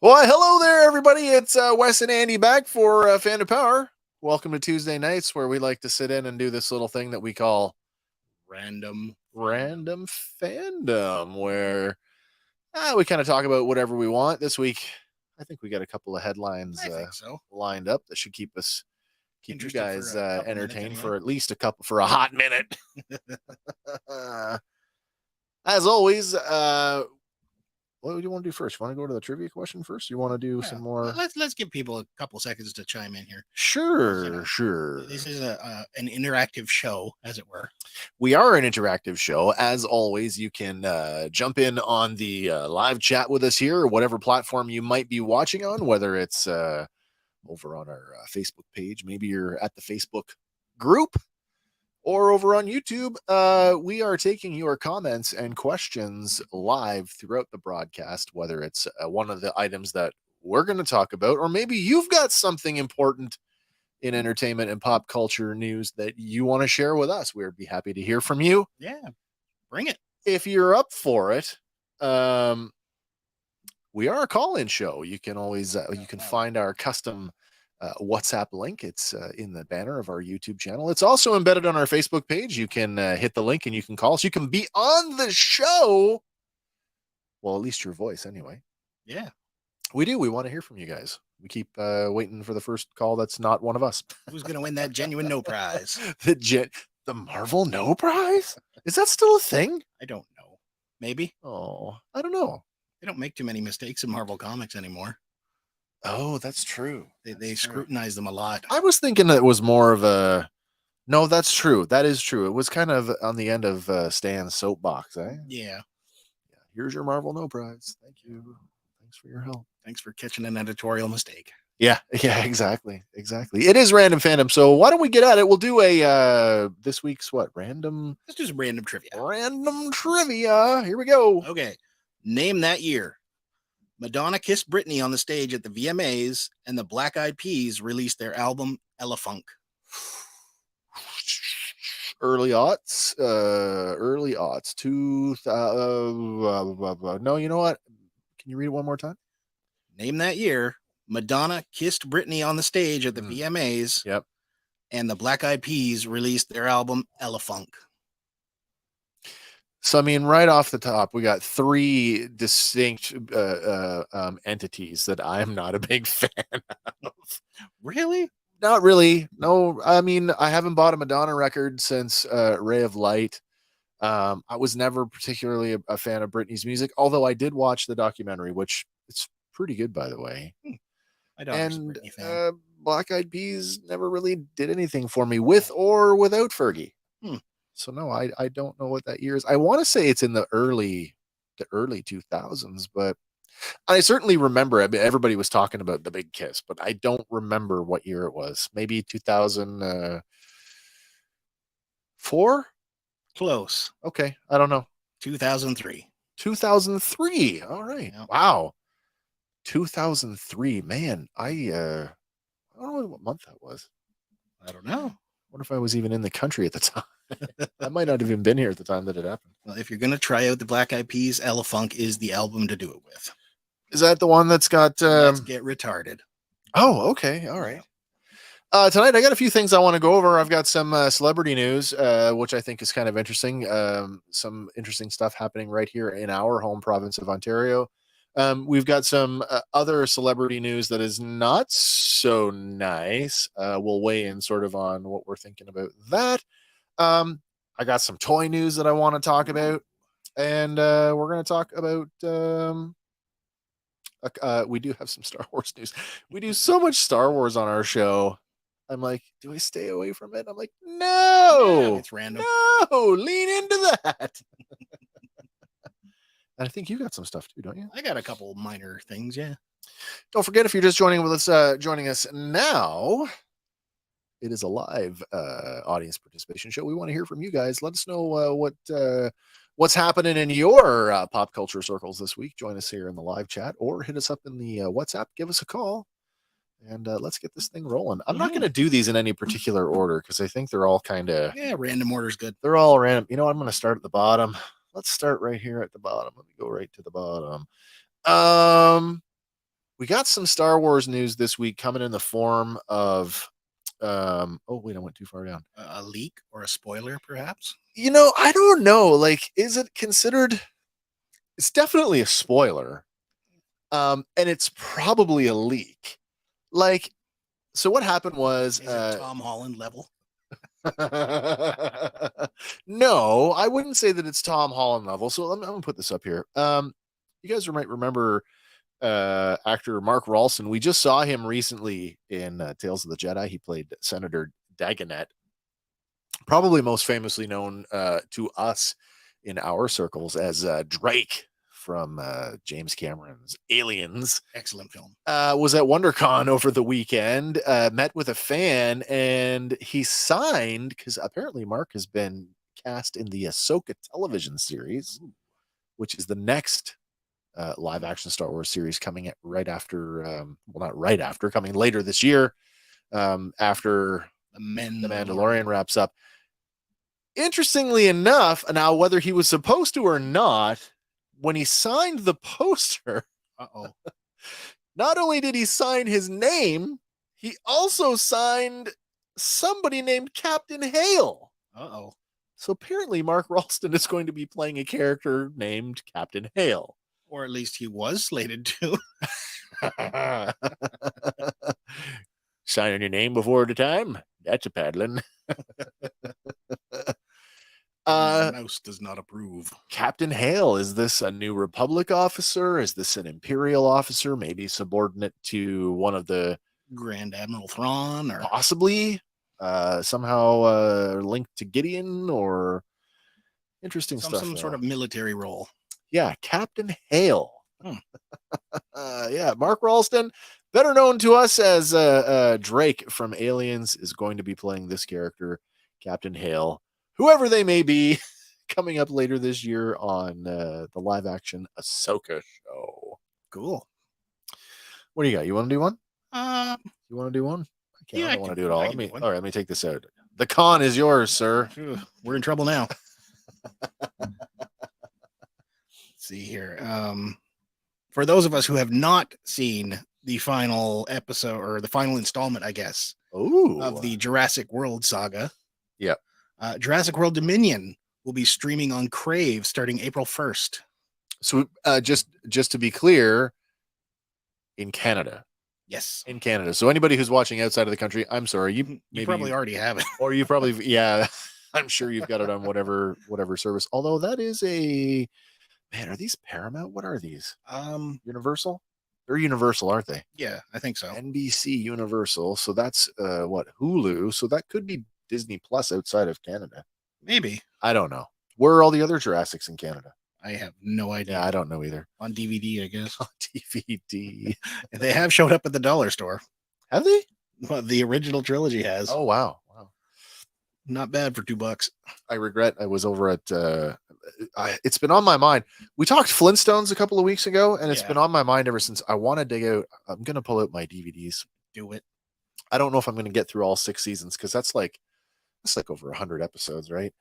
Well, hello there, everybody. It's Wes and Andy back for Fandom Power. Welcome to Tuesday nights, where we like to sit in and do this little thing that we call Random Fandom, where we kind of talk about whatever we want. This week, I think we got a couple of headlines lined up that should keep you guys entertained for at least for a hot minute. As always, what do you want to do first? You want to go to the trivia question first? You want to do some more? Let's give people a couple seconds to chime in here. Sure. This is an interactive show, as it were. We are an interactive show. As always, you can jump in on the live chat with us here, or whatever platform you might be watching on, whether it's over on our Facebook page. Maybe you're at the Facebook group, or over on YouTube. We are taking your comments and questions live throughout the broadcast, whether it's one of the items that we're going to talk about, or maybe you've got something important in entertainment and pop culture news that you want to share with us. We'd be happy to hear from you. Yeah, bring it. If you're up for it, we are a call-in show. You can always you can find our custom WhatsApp link. It's in the banner of our YouTube channel. It's also embedded on our Facebook page. You can hit the link and you can call us. You can be on the show. Well, at least your voice anyway. Yeah. We do. We want to hear from you guys. We keep waiting for the first call that's not one of us. Who's going to win that genuine no prize? The Marvel no prize? Is that still a thing? I don't know. Maybe. Oh, I don't know. They don't make too many mistakes in Marvel Comics anymore. Oh, that's true. They scrutinize them a lot. I was thinking that it was more of a... No, that's true. That is true. It was kind of on the end of Stan's soapbox, eh? Yeah. Here's your Marvel no prize. Thank you. Thanks for your help. Thanks for catching an editorial mistake. Yeah, exactly. It is Random Fandom, so why don't we get at it? We'll do a this week's random... Let's do some random trivia. Random trivia. Here we go. Okay. Name that year. Madonna kissed Britney on the stage at the VMAs, and the Black Eyed Peas released their album Elefunk. Early aughts. No, you know what? Can you read it one more time? Name that year. Madonna kissed Britney on the stage at the VMAs. Yep. And the Black Eyed Peas released their album Elefunk. So, I mean, right off the top, we got three distinct entities that I'm not a big fan of. Really? Not really. No, I mean, I haven't bought a Madonna record since Ray of Light. I was never particularly a fan of Britney's music, although I did watch the documentary, which it's pretty good, by the way. I don't. And Black Eyed Peas never really did anything for me, with or without Fergie. So no, I don't know what that year is. I want to say it's in the early 2000s, but I certainly remember. I mean, everybody was talking about the big kiss, but I don't remember what year it was. Maybe 2004. Close. Okay, I don't know. 2003. 2003. All right. Yeah. Wow. 2003. Man, I don't know what month that was. I don't know. What if I was even in the country at the time? I might not have even been here at the time that it happened. Well, if you're going to try out the Black Eyed Peas, Elefunk is the album to do it with. Is that the one that's got... Let's Get Retarded. Oh, okay. All right. Tonight, I got a few things I want to go over. I've got some celebrity news, which I think is kind of interesting. Some interesting stuff happening right here in our home province of Ontario. We've got some other celebrity news that is not so nice. We'll weigh in sort of on what we're thinking about that. I got some toy news that I want to talk about, and we're going to talk about we do have some Star Wars news. We do so much Star Wars on our show. I'm like, do I stay away from it? I'm like, no, it's random. No, lean into that. And I think you got some stuff too, don't you? I got a couple minor things, yeah. Don't forget, if you're just joining us now, it is a live audience participation show. We want to hear from you guys. Let us know what's happening in your pop culture circles this week. Join us here in the live chat or hit us up in the WhatsApp. Give us a call. And let's get this thing rolling. I'm not going to do these in any particular order because I think they're all kind of... Yeah, random order's good. They're all random. You know what? I'm going to start at the bottom. Let's start right here at the bottom. Let me go right to the bottom. We got some Star Wars news this week coming in the form of... oh, wait, I went too far down. A leak or a spoiler, perhaps? You know, I don't know. Like, is it considered... It's definitely a spoiler. And it's probably a leak. Like, so what happened was... Is it Tom Holland level? No, I wouldn't say that it's Tom Holland level. So I'm going to put this up here. You guys might remember actor Mark Ralston. We just saw him recently in Tales of the Jedi. He played Senator Dagonet. Probably most famously known to us in our circles as Drake from James Cameron's Aliens. Excellent film. Was at WonderCon over the weekend, met with a fan, and he signed, because apparently Mark has been cast in the Ahsoka television series, which is the next live action Star Wars series coming right after, well, not right after, coming later this year, after the Mandalorian wraps up. Interestingly enough, now whether he was supposed to or not, when he signed the poster, not only did he sign his name, he also signed somebody named Captain Hale. So apparently Mark Ralston is going to be playing a character named Captain Hale. Or at least he was slated to. Signing your name before the time? That's a paddling. Mouse does not approve. Captain Hale, is this a New Republic officer? Is this an Imperial officer? Maybe subordinate to one of the Grand Admiral Thrawn, or possibly somehow linked to Gideon, or interesting stuff. Some sort of military role. Yeah, Captain Hale. Yeah, Mark Ralston, better known to us as Drake from Aliens, is going to be playing this character, Captain Hale, whoever they may be, coming up later this year on the live action Ahsoka show. Cool. What do you got? You want to do one? You want to do one? I don't want to do it all. All right, let me take this out. The con is yours, sir. We're in trouble now. Let's see here. For those of us who have not seen the final episode, or the final installment, I guess, of the Jurassic World saga. Yeah. Jurassic World Dominion will be streaming on Crave starting April 1st. So just to be clear, in Canada. Yes. In Canada. So anybody who's watching outside of the country, I'm sorry, you probably already have it. Or you probably, yeah, I'm sure you've got it on whatever service. Although that is a, man, are these Paramount? What are these? Universal? They're Universal, aren't they? Yeah, I think so. NBC Universal. So that's what, Hulu. So that could be Disney Plus outside of Canada. Maybe. I don't know. Where are all the other Jurassics in Canada? I have no idea. Yeah, I don't know either. On DVD, I guess. On DVD. They have showed up at the dollar store. Have they? Well, the original trilogy has. Oh, wow. Not bad for $2. I regret I was over at it's been on my mind. We talked Flintstones a couple of weeks ago, and it's been on my mind ever since. I want to dig out. I'm gonna pull out my DVDs. Do it. I don't know if I'm gonna get through all 6 seasons, because that's like over 100 episodes, right?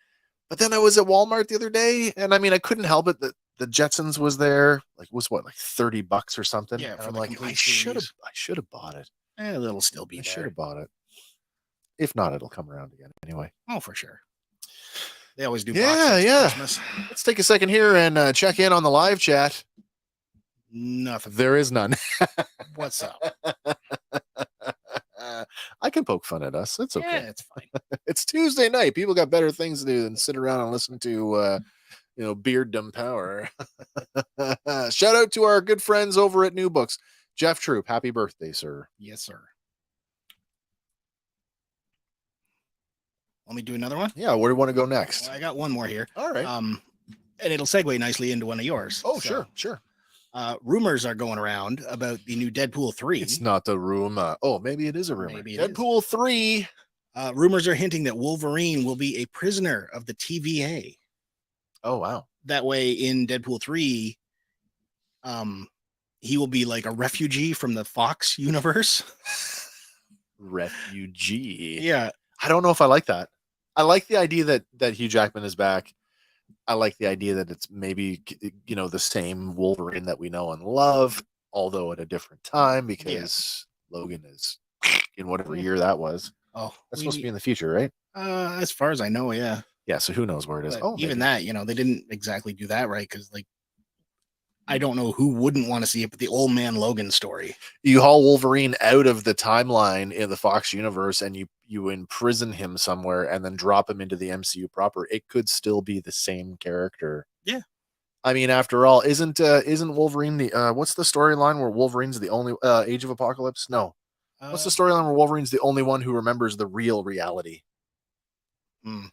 But then I was at Walmart the other day, and I mean, I couldn't help it that the Jetsons was there. Like, was what, like $30 or something? Yeah, and I'm like, I should have bought it. It'll still be I there. should have bought it. If not, it'll come around again anyway. Oh, for sure. They always do. Yeah. Christmas. Let's take a second here and check in on the live chat. Nothing. There is none. What's up? I can poke fun at us. It's okay. Yeah, it's fine. It's Tuesday night. People got better things to do than sit around and listen to, Bearddom Power. Shout out to our good friends over at New Books. Jeff Troop, happy birthday, sir. Yes, sir. Let me do another one. Yeah, where do you want to go next? Well, I got one more here. All right. And it'll segue nicely into one of yours. Oh, sure. Rumors are going around about the new Deadpool 3. It's not the rumor. Maybe it is a rumor. Maybe it Deadpool 3. Rumors are hinting that Wolverine will be a prisoner of the TVA. Oh, wow. That way, in Deadpool 3, he will be like a refugee from the Fox universe. Refugee. Yeah. I don't know if I like that. I like the idea that Hugh Jackman is back. I like the idea that it's maybe, the same Wolverine that we know and love, although at a different time, because Logan is in whatever year that was. Oh, that's supposed to be in the future, right? As far as I know, yeah. Yeah, so who knows where it is. But even that, they didn't exactly do that right, because I don't know who wouldn't want to see it, but the old man Logan story. You haul Wolverine out of the timeline in the Fox universe and you imprison him somewhere and then drop him into the MCU proper. It could still be the same character. Yeah. I mean, after all, isn't Wolverine the what's the storyline where Wolverine's the only Age of Apocalypse? No. What's the storyline where Wolverine's the only one who remembers the real reality?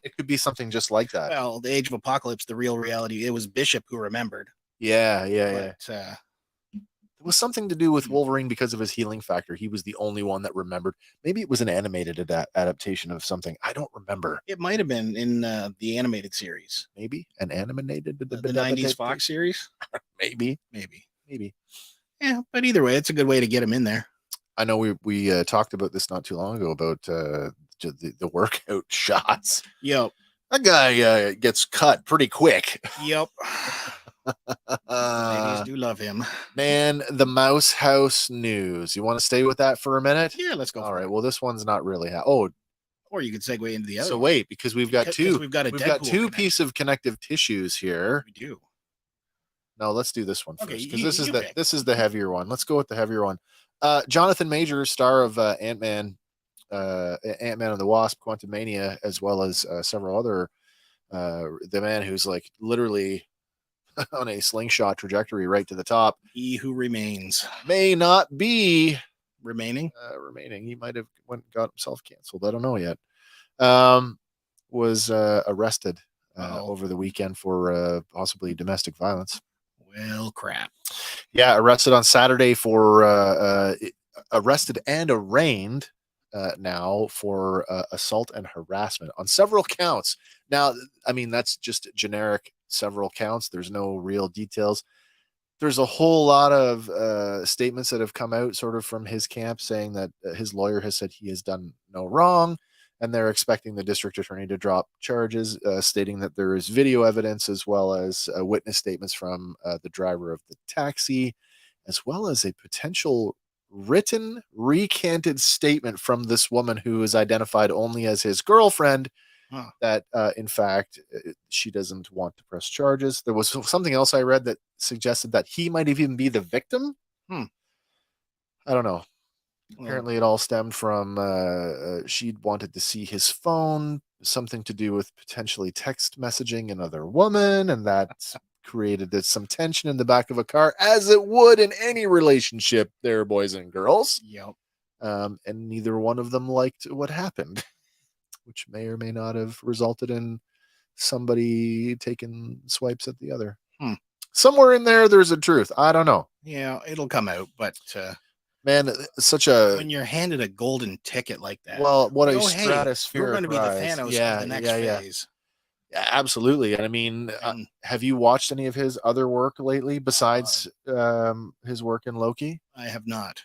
It could be something just like that. Well, the Age of Apocalypse, the real reality, it was Bishop who remembered. Yeah. It was something to do with Wolverine because of his healing factor. He was the only one that remembered. Maybe it was an animated adaptation of something. I don't remember. It might have been in the animated series. Maybe an animated the 90s Fox series. Maybe. Yeah, but either way, it's a good way to get him in there. I know we talked about this not too long ago about the workout shots. Yep. That guy gets cut pretty quick. Yep. Ladies do love him. Man, the Mouse House news. You want to stay with that for a minute? Yeah, let's go. All right. It. Well, this one's not really. Or you could segue into the other. So wait, because we've got two. We've got two piece of connective tissues here. We do. No, let's do this one first, because Okay, this is the heavier one. Let's go with the heavier one. Jonathan Majors, star of Ant-Man and the Wasp, Quantumania, as well as several other. The man who's like literally on a slingshot trajectory right to the top. He who remains may not be remaining. He might have got himself canceled. I don't know yet. Was arrested over the weekend for possibly domestic violence. Well, crap. Yeah, arrested on Saturday for arrested and arraigned now for assault and harassment on several counts. Now, I mean, that's just generic several counts. There's no real details. There's a whole lot of statements that have come out sort of from his camp saying that his lawyer has said he has done no wrong, and they're expecting the district attorney to drop charges, stating that there is video evidence as well as witness statements from the driver of the taxi, as well as a potential written recanted statement from this woman who is identified only as his girlfriend, that in fact she doesn't want to press charges. There was something else I read that suggested that he might even be the victim. I don't know. Apparently it all stemmed from she'd wanted to see his phone, something to do with potentially text messaging another woman, and that created some tension in the back of a car, as it would in any relationship there, boys and girls. Yep. And neither one of them liked what happened, which may or may not have resulted in somebody taking swipes at the other. Somewhere in there's a truth. I don't know. Yeah, it'll come out, but man, when you're handed a golden ticket like that. Well, what a stratosphere! We're going to be the Thanos of the next phase. Yeah, absolutely. And I mean, have you watched any of his other work lately besides his work in Loki? I have not.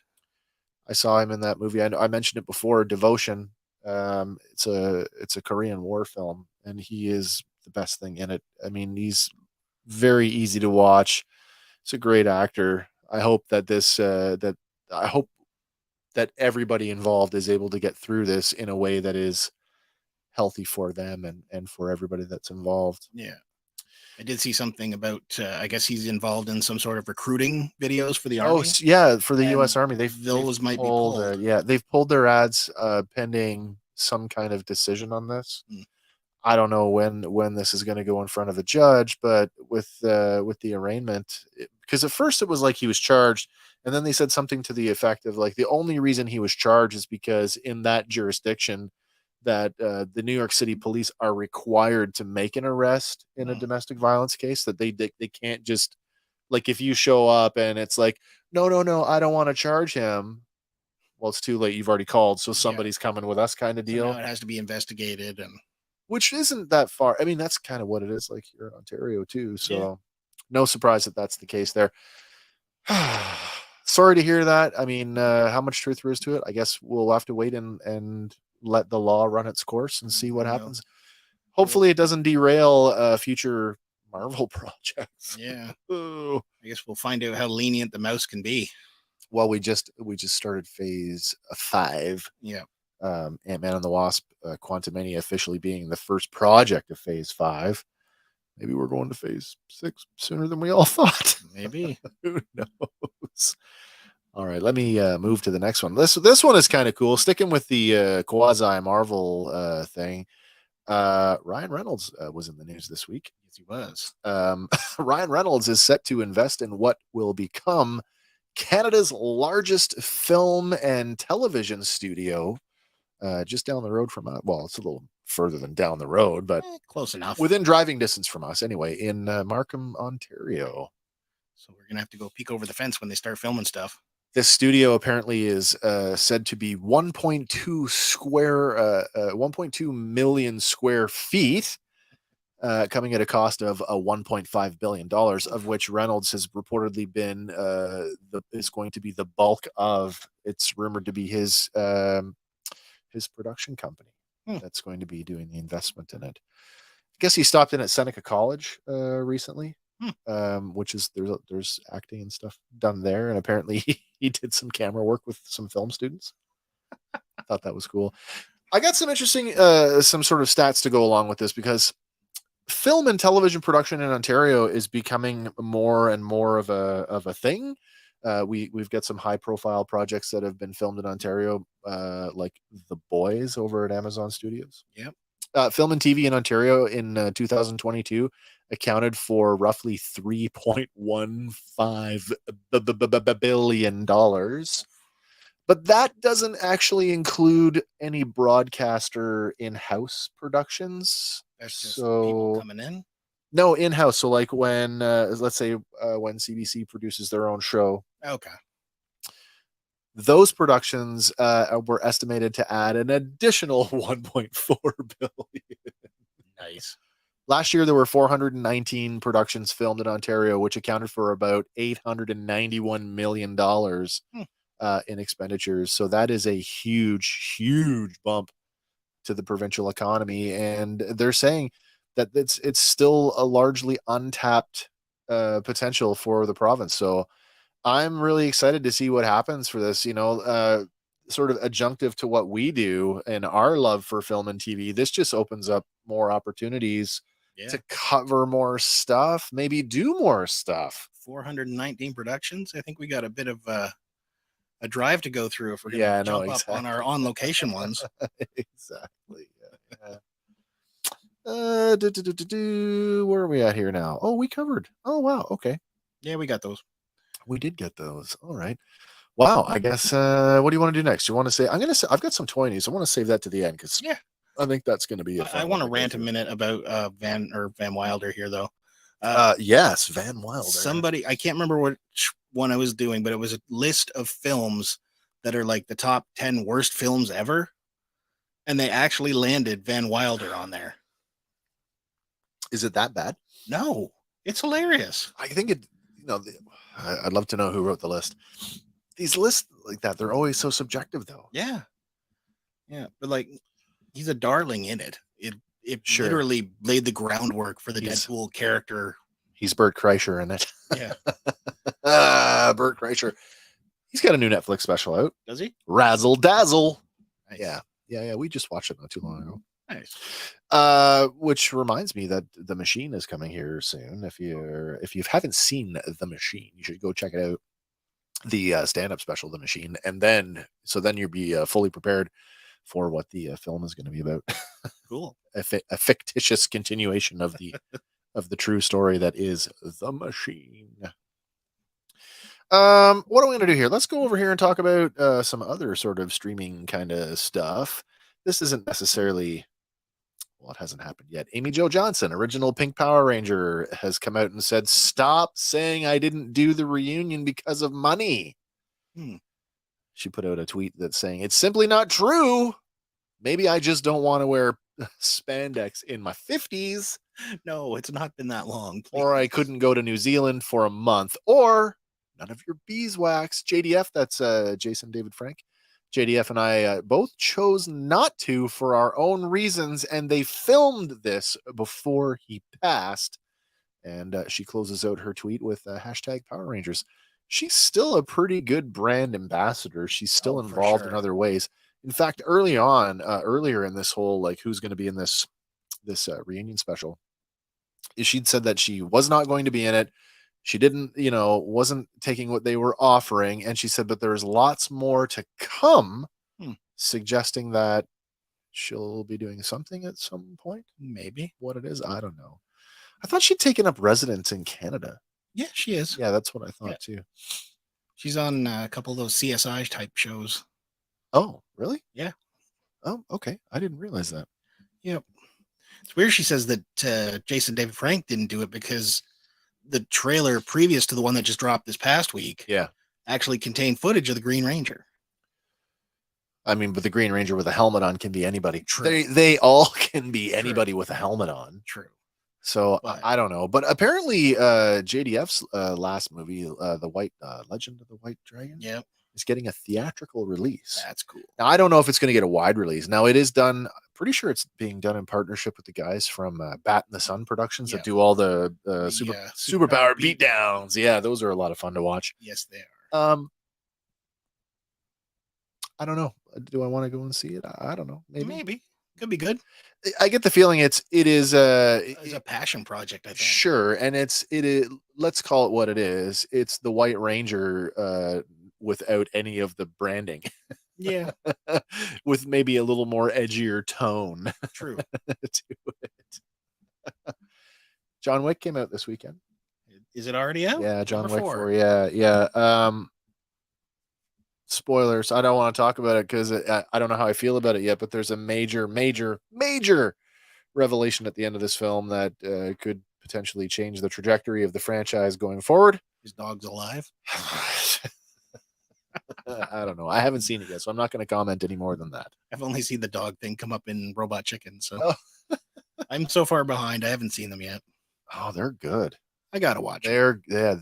I saw him in that movie. I mentioned it before, Devotion. It's a Korean war film, and he is the best thing in it. I mean, he's very easy to watch. He's a great actor. I hope that I hope that everybody involved is able to get through this in a way that is healthy for them and for everybody that's involved. Yeah. I did see something about, I guess he's involved in some sort of recruiting videos for the Army. Oh, yeah, for the U.S. Army. Those might be pulled. They've pulled their ads pending some kind of decision on this. I don't know when this is going to go in front of a judge, but with the arraignment, because at first it was like he was charged, and then they said something to the effect of like the only reason he was charged is because in that jurisdiction that the New York City police are required to make an arrest in a domestic violence case, that they can't just, like, if you show up and it's like, no, I don't want to charge him. Well, it's too late. You've already called, so somebody's coming with us, kind of So now deal. it has to be investigated, and Which isn't that far. I mean, that's kind of what it is like here in Ontario too. yeah, So no surprise that that's the case there. Sorry to hear that. I mean, how much truth there is to it? I guess we'll have to wait and let the law run its course and see what happens. Hopefully, it doesn't derail future Marvel projects. yeah. Ooh. I guess we'll find out how lenient the mouse can be. Well, we just started phase 5. Yeah. Ant-Man and the Wasp: Quantumania officially being the first project of phase 5. Maybe we're going to phase 6 sooner than we all thought. Maybe. Who knows? All right, let me move to the next one. This one is kind of cool. Sticking with the quasi Marvel thing, Ryan Reynolds was in the news this week. Yes, he was. Ryan Reynolds is set to invest in what will become Canada's largest film and television studio, just down the road from us. Well, it's a little further than down the road, but close enough. Within driving distance from us, anyway, in Markham, Ontario. So we're gonna have to go peek over the fence when they start filming stuff. This studio apparently is said to be 1.2 million square feet, coming at a cost of $1.5 billion, of which Reynolds has reportedly been is going to be the bulk of. It's rumored to be his production company that's going to be doing the investment in it. I guess he stopped in at Seneca College recently, which is there's acting and stuff done there, and apparently he did some camera work with some film students. I thought that was cool. I got some interesting some sort of stats to go along with this, because film and television production in Ontario is becoming more and more of a thing. We've got some high profile projects that have been filmed in Ontario, like The Boys over at Amazon Studios. Yep. Film and TV in Ontario in 2022 accounted for roughly $3.15 billion. But that doesn't actually include any broadcaster in-house productions. That's just people coming in. No, in-house. So like when, let's say when CBC produces their own show. Okay. Those productions were estimated to add an additional 1.4 billion. Nice. Last year, there were 419 productions filmed in Ontario, which accounted for about $891 million in expenditures. So that is a huge, huge bump to the provincial economy. And they're saying that it's still a largely untapped potential for the province. So I'm really excited to see what happens for this, sort of adjunctive to what we do and our love for film and TV. This just opens up more opportunities to cover more stuff, maybe do more stuff. 419 productions. I think we got a bit of a drive to go through if we're going to jump up on our on location ones. Exactly. Where are we at here now? Oh, we covered. Oh, wow. Okay. Yeah, we got those. We did get those. All right. Wow. I guess, what do you want to do next? You want to say, I've got some toy news. I want to save that to the end, because I think that's going to be I want to rant a minute about Van Wilder here, though. Yes, Van Wilder. Somebody, I can't remember which one I was doing, but it was a list of films that are like the top 10 worst films ever. And they actually landed Van Wilder on there. Is it that bad? No, it's hilarious. I think it, I'd love to know who wrote the list. These lists like that, they're always so subjective, though. Yeah. But like, he's a darling in it. It literally laid the groundwork for the Deadpool character. He's Bert Kreischer in it. Yeah. Bert Kreischer. He's got a new Netflix special out. Does he? Razzle Dazzle. Nice. Yeah. We just watched it not too long ago. Nice. Which reminds me that The Machine is coming here soon. If you haven't seen The Machine, you should go check it out. The stand-up special, The Machine, and then you'll be fully prepared for what the film is going to be about. Cool. A fictitious continuation of the of the true story that is The Machine. What are we going to do here? Let's go over here and talk about some other sort of streaming kind of stuff. this isn't necessarily, well, it hasn't happened yet. Amy Jo Johnson, original Pink Power Ranger, has come out and said, "Stop saying I didn't do the reunion because of money." She put out a tweet that's saying, "It's simply not true. Maybe I just don't want to wear spandex in my 50s. No, it's not been that long. Or I couldn't go to New Zealand for a month, or none of your beeswax." JDF, that's Jason David Frank. JDF and I both chose not to for our own reasons, and they filmed this before he passed. And she closes out her tweet with hashtag Power Rangers. She's still a pretty good brand ambassador. She's still involved in other ways. In fact, earlier in this whole, like, who's going to be in this reunion special, she'd said that she was not going to be in it. She didn't, wasn't taking what they were offering. And she said, but there's lots more to come, suggesting that she'll be doing something at some point. Maybe. What it is, I don't know. I thought she'd taken up residence in Canada. Yeah, she is. Yeah, that's what I thought too. She's on a couple of those CSI type shows. Oh, really? Yeah. Oh, okay. I didn't realize that. Yep. It's weird she says that Jason David Frank didn't do it because the trailer previous to the one that just dropped this past week actually contained footage of the Green Ranger. I mean, but the Green Ranger with a helmet on can be anybody. True. They all can be anybody with a helmet on. True. So I don't know. But apparently JDF's last movie, The White Legend of the White Dragon, is getting a theatrical release. That's cool. Now, I don't know if it's going to get a wide release. Now, it is done, pretty sure it's being done in partnership with the guys from Bat in the Sun Productions that do all the superpower beatdowns. Yeah, those are a lot of fun to watch. Yes, they are. I don't know. Do I want to go and see it? I don't know. Maybe. Could be good. I get the feeling it is it's a passion project, I think. Sure, and it is, let's call it what it is. It's the White Ranger without any of the branding. Yeah. With maybe a little more edgier tone. True. To it. John Wick came out this weekend. Is it already out? Yeah, John Wick 4. Yeah. Spoilers. I don't want to talk about it because I don't know how I feel about it yet, but there's a major revelation at the end of this film that could potentially change the trajectory of the franchise going forward. His dog's alive? I don't know. I haven't seen it yet, so I'm not going to comment any more than that. I've only seen the dog thing come up in Robot Chicken, so I'm so far behind. I haven't seen them yet. Oh, they're good. I gotta watch. They're good.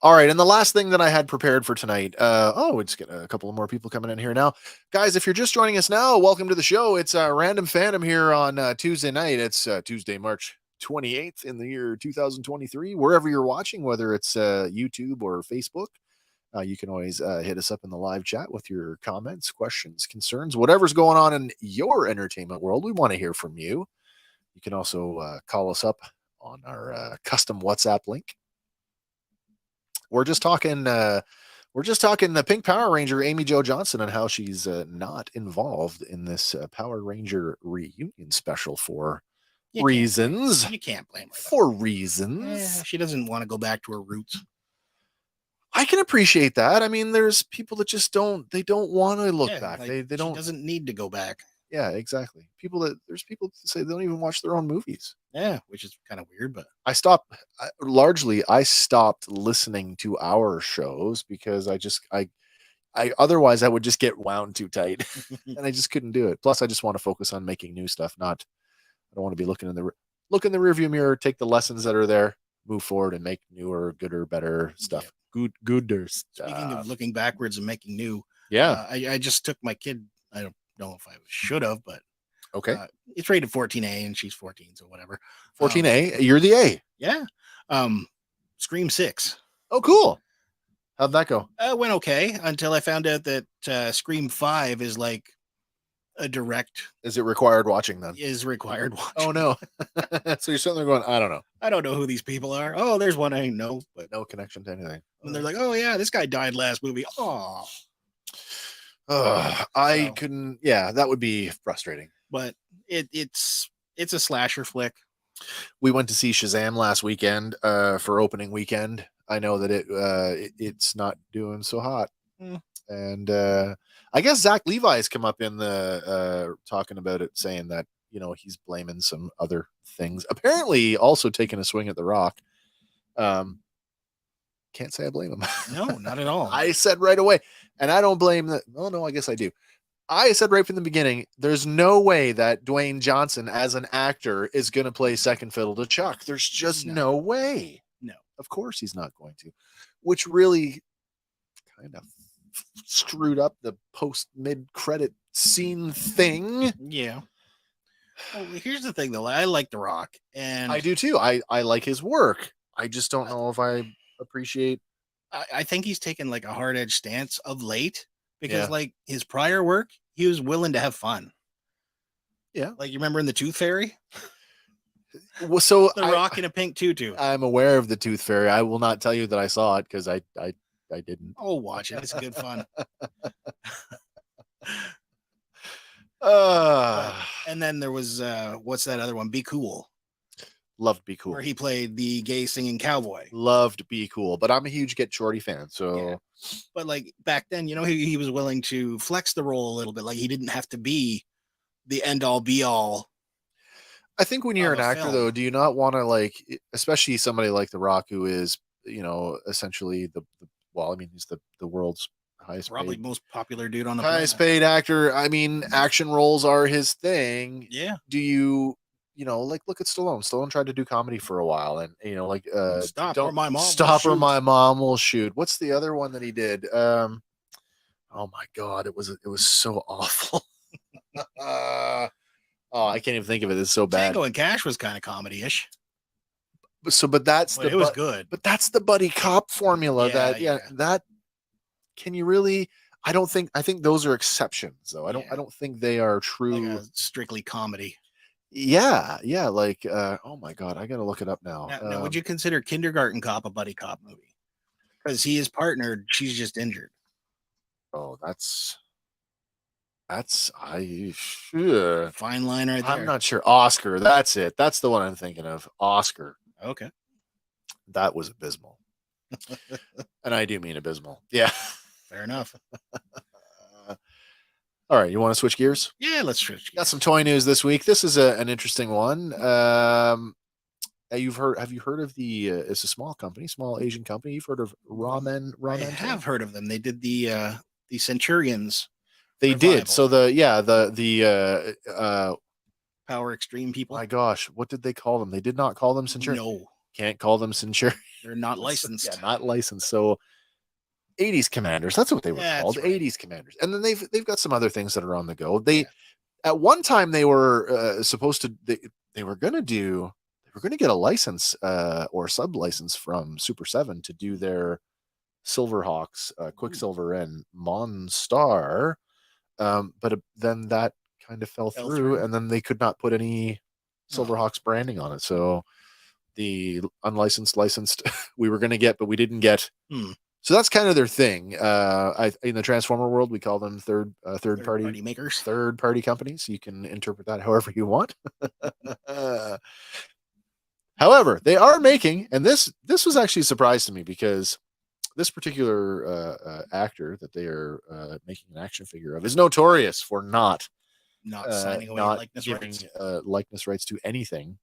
All right, and the last thing that I had prepared for tonight. We just get a couple of more people coming in here now, guys. If you're just joining us now, welcome to the show. It's Random Fandom here on Tuesday night. It's Tuesday, March 28th in the year 2023. Wherever you're watching, whether it's YouTube or Facebook, you can always hit us up in the live chat with your comments, questions, concerns, whatever's going on in your entertainment world. We want to hear from you. You can also call us up on our custom WhatsApp link. We're just talking the Pink Power Ranger, Amy Jo Johnson, and how she's not involved in this Power Ranger reunion special for reasons. You can't blame her. For reasons. Yeah, she doesn't want to go back to her roots. I can appreciate that. I mean, there's people that just don't want to look back. Like, they don't. She doesn't need to go back. Yeah, exactly. There's people that say they don't even watch their own movies. Yeah, which is kind of weird, but I stopped listening to our shows because I otherwise I would just get wound too tight and I just couldn't do it. Plus I just want to focus on making new stuff. I don't want to be looking in the rearview mirror, take the lessons that are there, move forward and make newer, gooder, better stuff. Yeah. Gooder stuff. Speaking of looking backwards and making new. Yeah. I just took my kid. I don't know if I should have, but okay. It's rated 14A and she's 14, so whatever. 14A, you're the A. Yeah. Scream 6. Oh, cool. How'd that go? Went okay until I found out that Scream 5 is like a direct. Is it required watching then? Is required watching. Oh no. So you're sitting there going, I don't know. I don't know who these people are. Oh, there's one I know, but no connection to anything. And they're like, oh yeah, this guy died last movie. Oh. I couldn't. Yeah, that would be frustrating. But it's a slasher flick. We went to see Shazam last weekend for opening weekend. I know that it's not doing so hot. And I guess Zach Levi has come up in the talking about it, saying that he's blaming some other things. Apparently, also taking a swing at The Rock. Can't say I blame him. No, not at all. I said right away, and I don't blame that. Oh no, I guess I do. I said right from the beginning, there's no way that Dwayne Johnson as an actor is going to play second fiddle to Chuck. There's just no way. No. Of course he's not going to, which really kind of screwed up the mid-credit scene thing. Yeah. Well, here's the thing, though. I like The Rock, and I do too. I like his work. I just don't know if I appreciate. I think he's taken like a hard edge stance of late because, like, his prior work, he was willing to have fun. Yeah, like you remember in the Tooth Fairy. Well, so The Rock in a pink tutu. I'm aware of the Tooth Fairy. I will not tell you that I saw it because I didn't. Oh, watch it. It's good fun. And then there was what's that other one? Be Cool. Loved Be Cool. Where he played the gay singing cowboy. Loved Be Cool, but I'm a huge Get Shorty fan. So, but like back then, he was willing to flex the role a little bit. Like he didn't have to be the end all be all. I think when you're an actor, though, do you not want to especially somebody like The Rock, who is, essentially he's the world's probably most popular dude on the highest paid actor. I mean, action roles are his thing. Yeah. Do you, look at Stallone. Stallone tried to do comedy for a while, and Stop or My Mom Will Shoot. What's the other one that he did? Oh my God, it was so awful. Oh, I can't even think of it. It's so bad. Tango and Cash was kind of comedy-ish. But that's it was good. But that's the buddy cop formula. That can you really? I think those are exceptions, though. I don't think they are true. Like strictly comedy. Yeah. Oh my God, I gotta look it up now. Now, would you consider Kindergarten Cop a buddy cop movie? Because he is partnered. She's just injured. Oh, that's fine line right there. I'm not sure. Oscar, that's it. That's the one I'm thinking of. Oscar. Okay. That was abysmal. And I do mean abysmal. Yeah. Fair enough. All right, you want to switch gears? Yeah, let's switch gears. Got some toy news this week. This is an interesting one. Have you heard of the it's a small Asian company. You've heard of ramen? I have heard of them. They did the Centurions. They revival. did. So the Power Extreme people. My gosh, what did they call them? They did not call them Centurions. No. Can't call them Centurions. They're not licensed. Yeah, not licensed. So 80s Commanders. That's what they were called. Right. 80s Commanders. And then they've got some other things that are on the go. At one time they were supposed to they were going to get a license or sub license from Super 7 to do their Silverhawks, Quicksilver and Monstar. But then that kind of fell through, and then they could not put any Silverhawks branding on it. So the unlicensed, licensed, we were going to get, but we didn't get. So that's kind of their thing. In the Transformer world, we call them third party makers, third party companies. You can interpret that however you want. However, they are making, and this was actually a surprise to me because this particular actor that they are making an action figure of is notorious for not signing away likeness rights. Likeness rights to anything.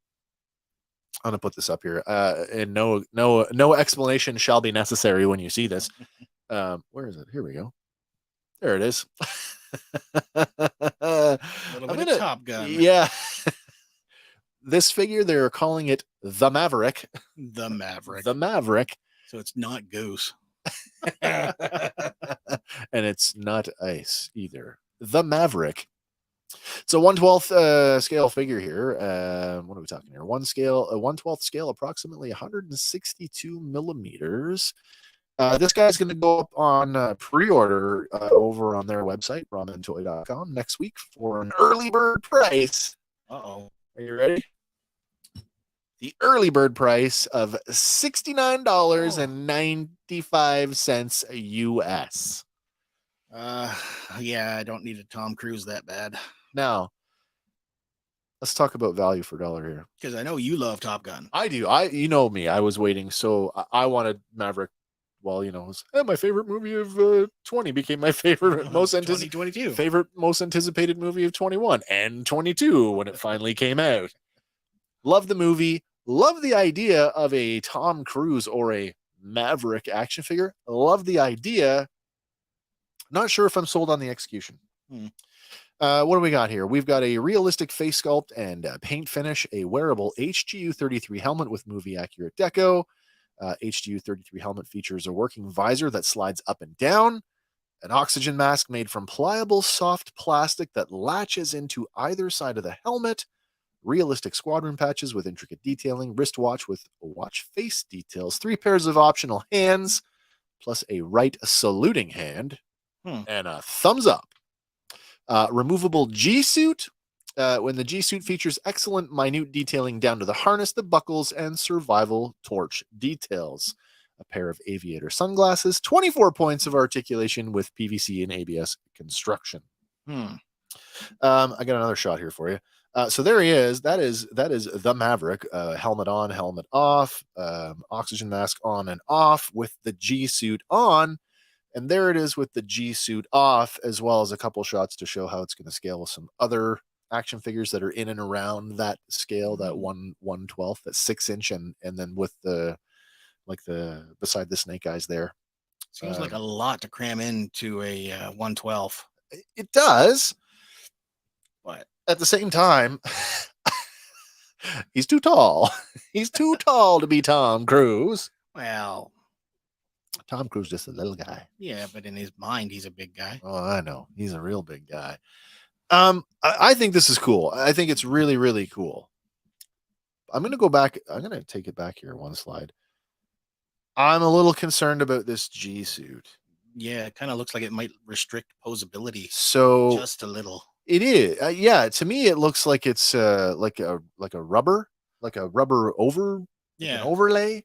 I'm gonna put this up here, and no explanation shall be necessary when you see this. Where is it? Here we go. There it is. A little bit of Top Gun. Yeah. This figure, they're calling it the Maverick. The Maverick. The Maverick. So it's not Goose. And it's not ice either. The Maverick. So 1/12 scale figure here. What are we talking here? 1/12 scale, approximately 162 millimeters. This guy's going to go up on pre-order over on their website, ramentoy.com, next week for an early bird price. Uh-oh. Are you ready? The early bird price of $69.95 US. Yeah, I don't need a Tom Cruise that bad. Now, let's talk about value for dollar here. Because I know you love Top Gun. I do. You know me. I was waiting. So I wanted Maverick well, it was, my favorite movie of 20 became my favorite most 2022. favorite most anticipated movie of 21 and 22 when it finally came out. Love the movie. Love the idea of a Tom Cruise or a Maverick action figure. Love the idea. Not sure if I'm sold on the execution. What do we got here? We've got a realistic face sculpt and paint finish, a wearable HGU 33 helmet with movie accurate deco. HGU 33 helmet features a working visor that slides up and down, an oxygen mask made from pliable, soft plastic that latches into either side of the helmet, realistic squadron patches with intricate detailing, wristwatch with watch face details, 3 pairs of optional hands, plus a right saluting hand, and a thumbs up. Removable G-suit. When the G-suit features excellent minute detailing down to the harness, the buckles, and survival torch details. A pair of aviator sunglasses, 24 points of articulation with PVC and ABS construction. I got another shot here for you. So there he is. That is the Maverick. Helmet on, helmet off, oxygen mask on and off with the G-suit on. And there it is with the G-suit off, as well as a couple shots to show how it's going to scale with some other action figures that are in and around that scale, that 1/12, that 6-inch, and then with the beside the snake eyes there. Seems like a lot to cram into a 1/12. It does, but at the same time, he's too tall. He's too tall to be Tom Cruise. Well, Tom Cruise just a little guy. Yeah, but in his mind, he's a big guy. Oh, I know. He's a real big guy. I think this is cool. I think it's really, really cool. I'm going to go back. I'm going to take it back here one slide. I'm a little concerned about this G-suit. Yeah, it kind of looks like it might restrict posability. So just a little. It is. Yeah, to me it looks like it's like a rubber over an overlay.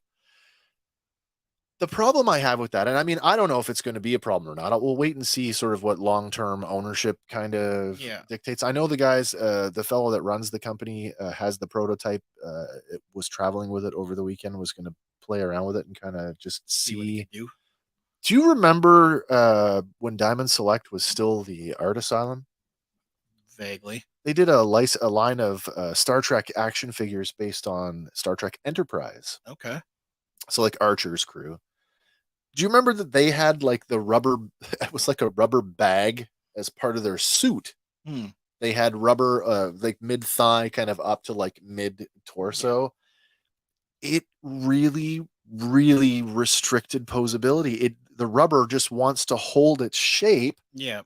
The problem I have with that, and I mean, I don't know if it's going to be a problem or not. We'll wait and see sort of what long-term ownership kind of dictates. I know the guys, the fellow that runs the company has the prototype. It was traveling with it over the weekend, was going to play around with it and kind of just see. Do you remember when Diamond Select was still the art asylum? Vaguely. They did a line of Star Trek action figures based on Star Trek Enterprise. Okay. So like Archer's crew. Do you remember that they had like the rubber, it was like a rubber bag as part of their suit. They had rubber, like mid thigh kind of up to like mid torso. Yeah. It really, really restricted posability. The rubber just wants to hold its shape. Yeah.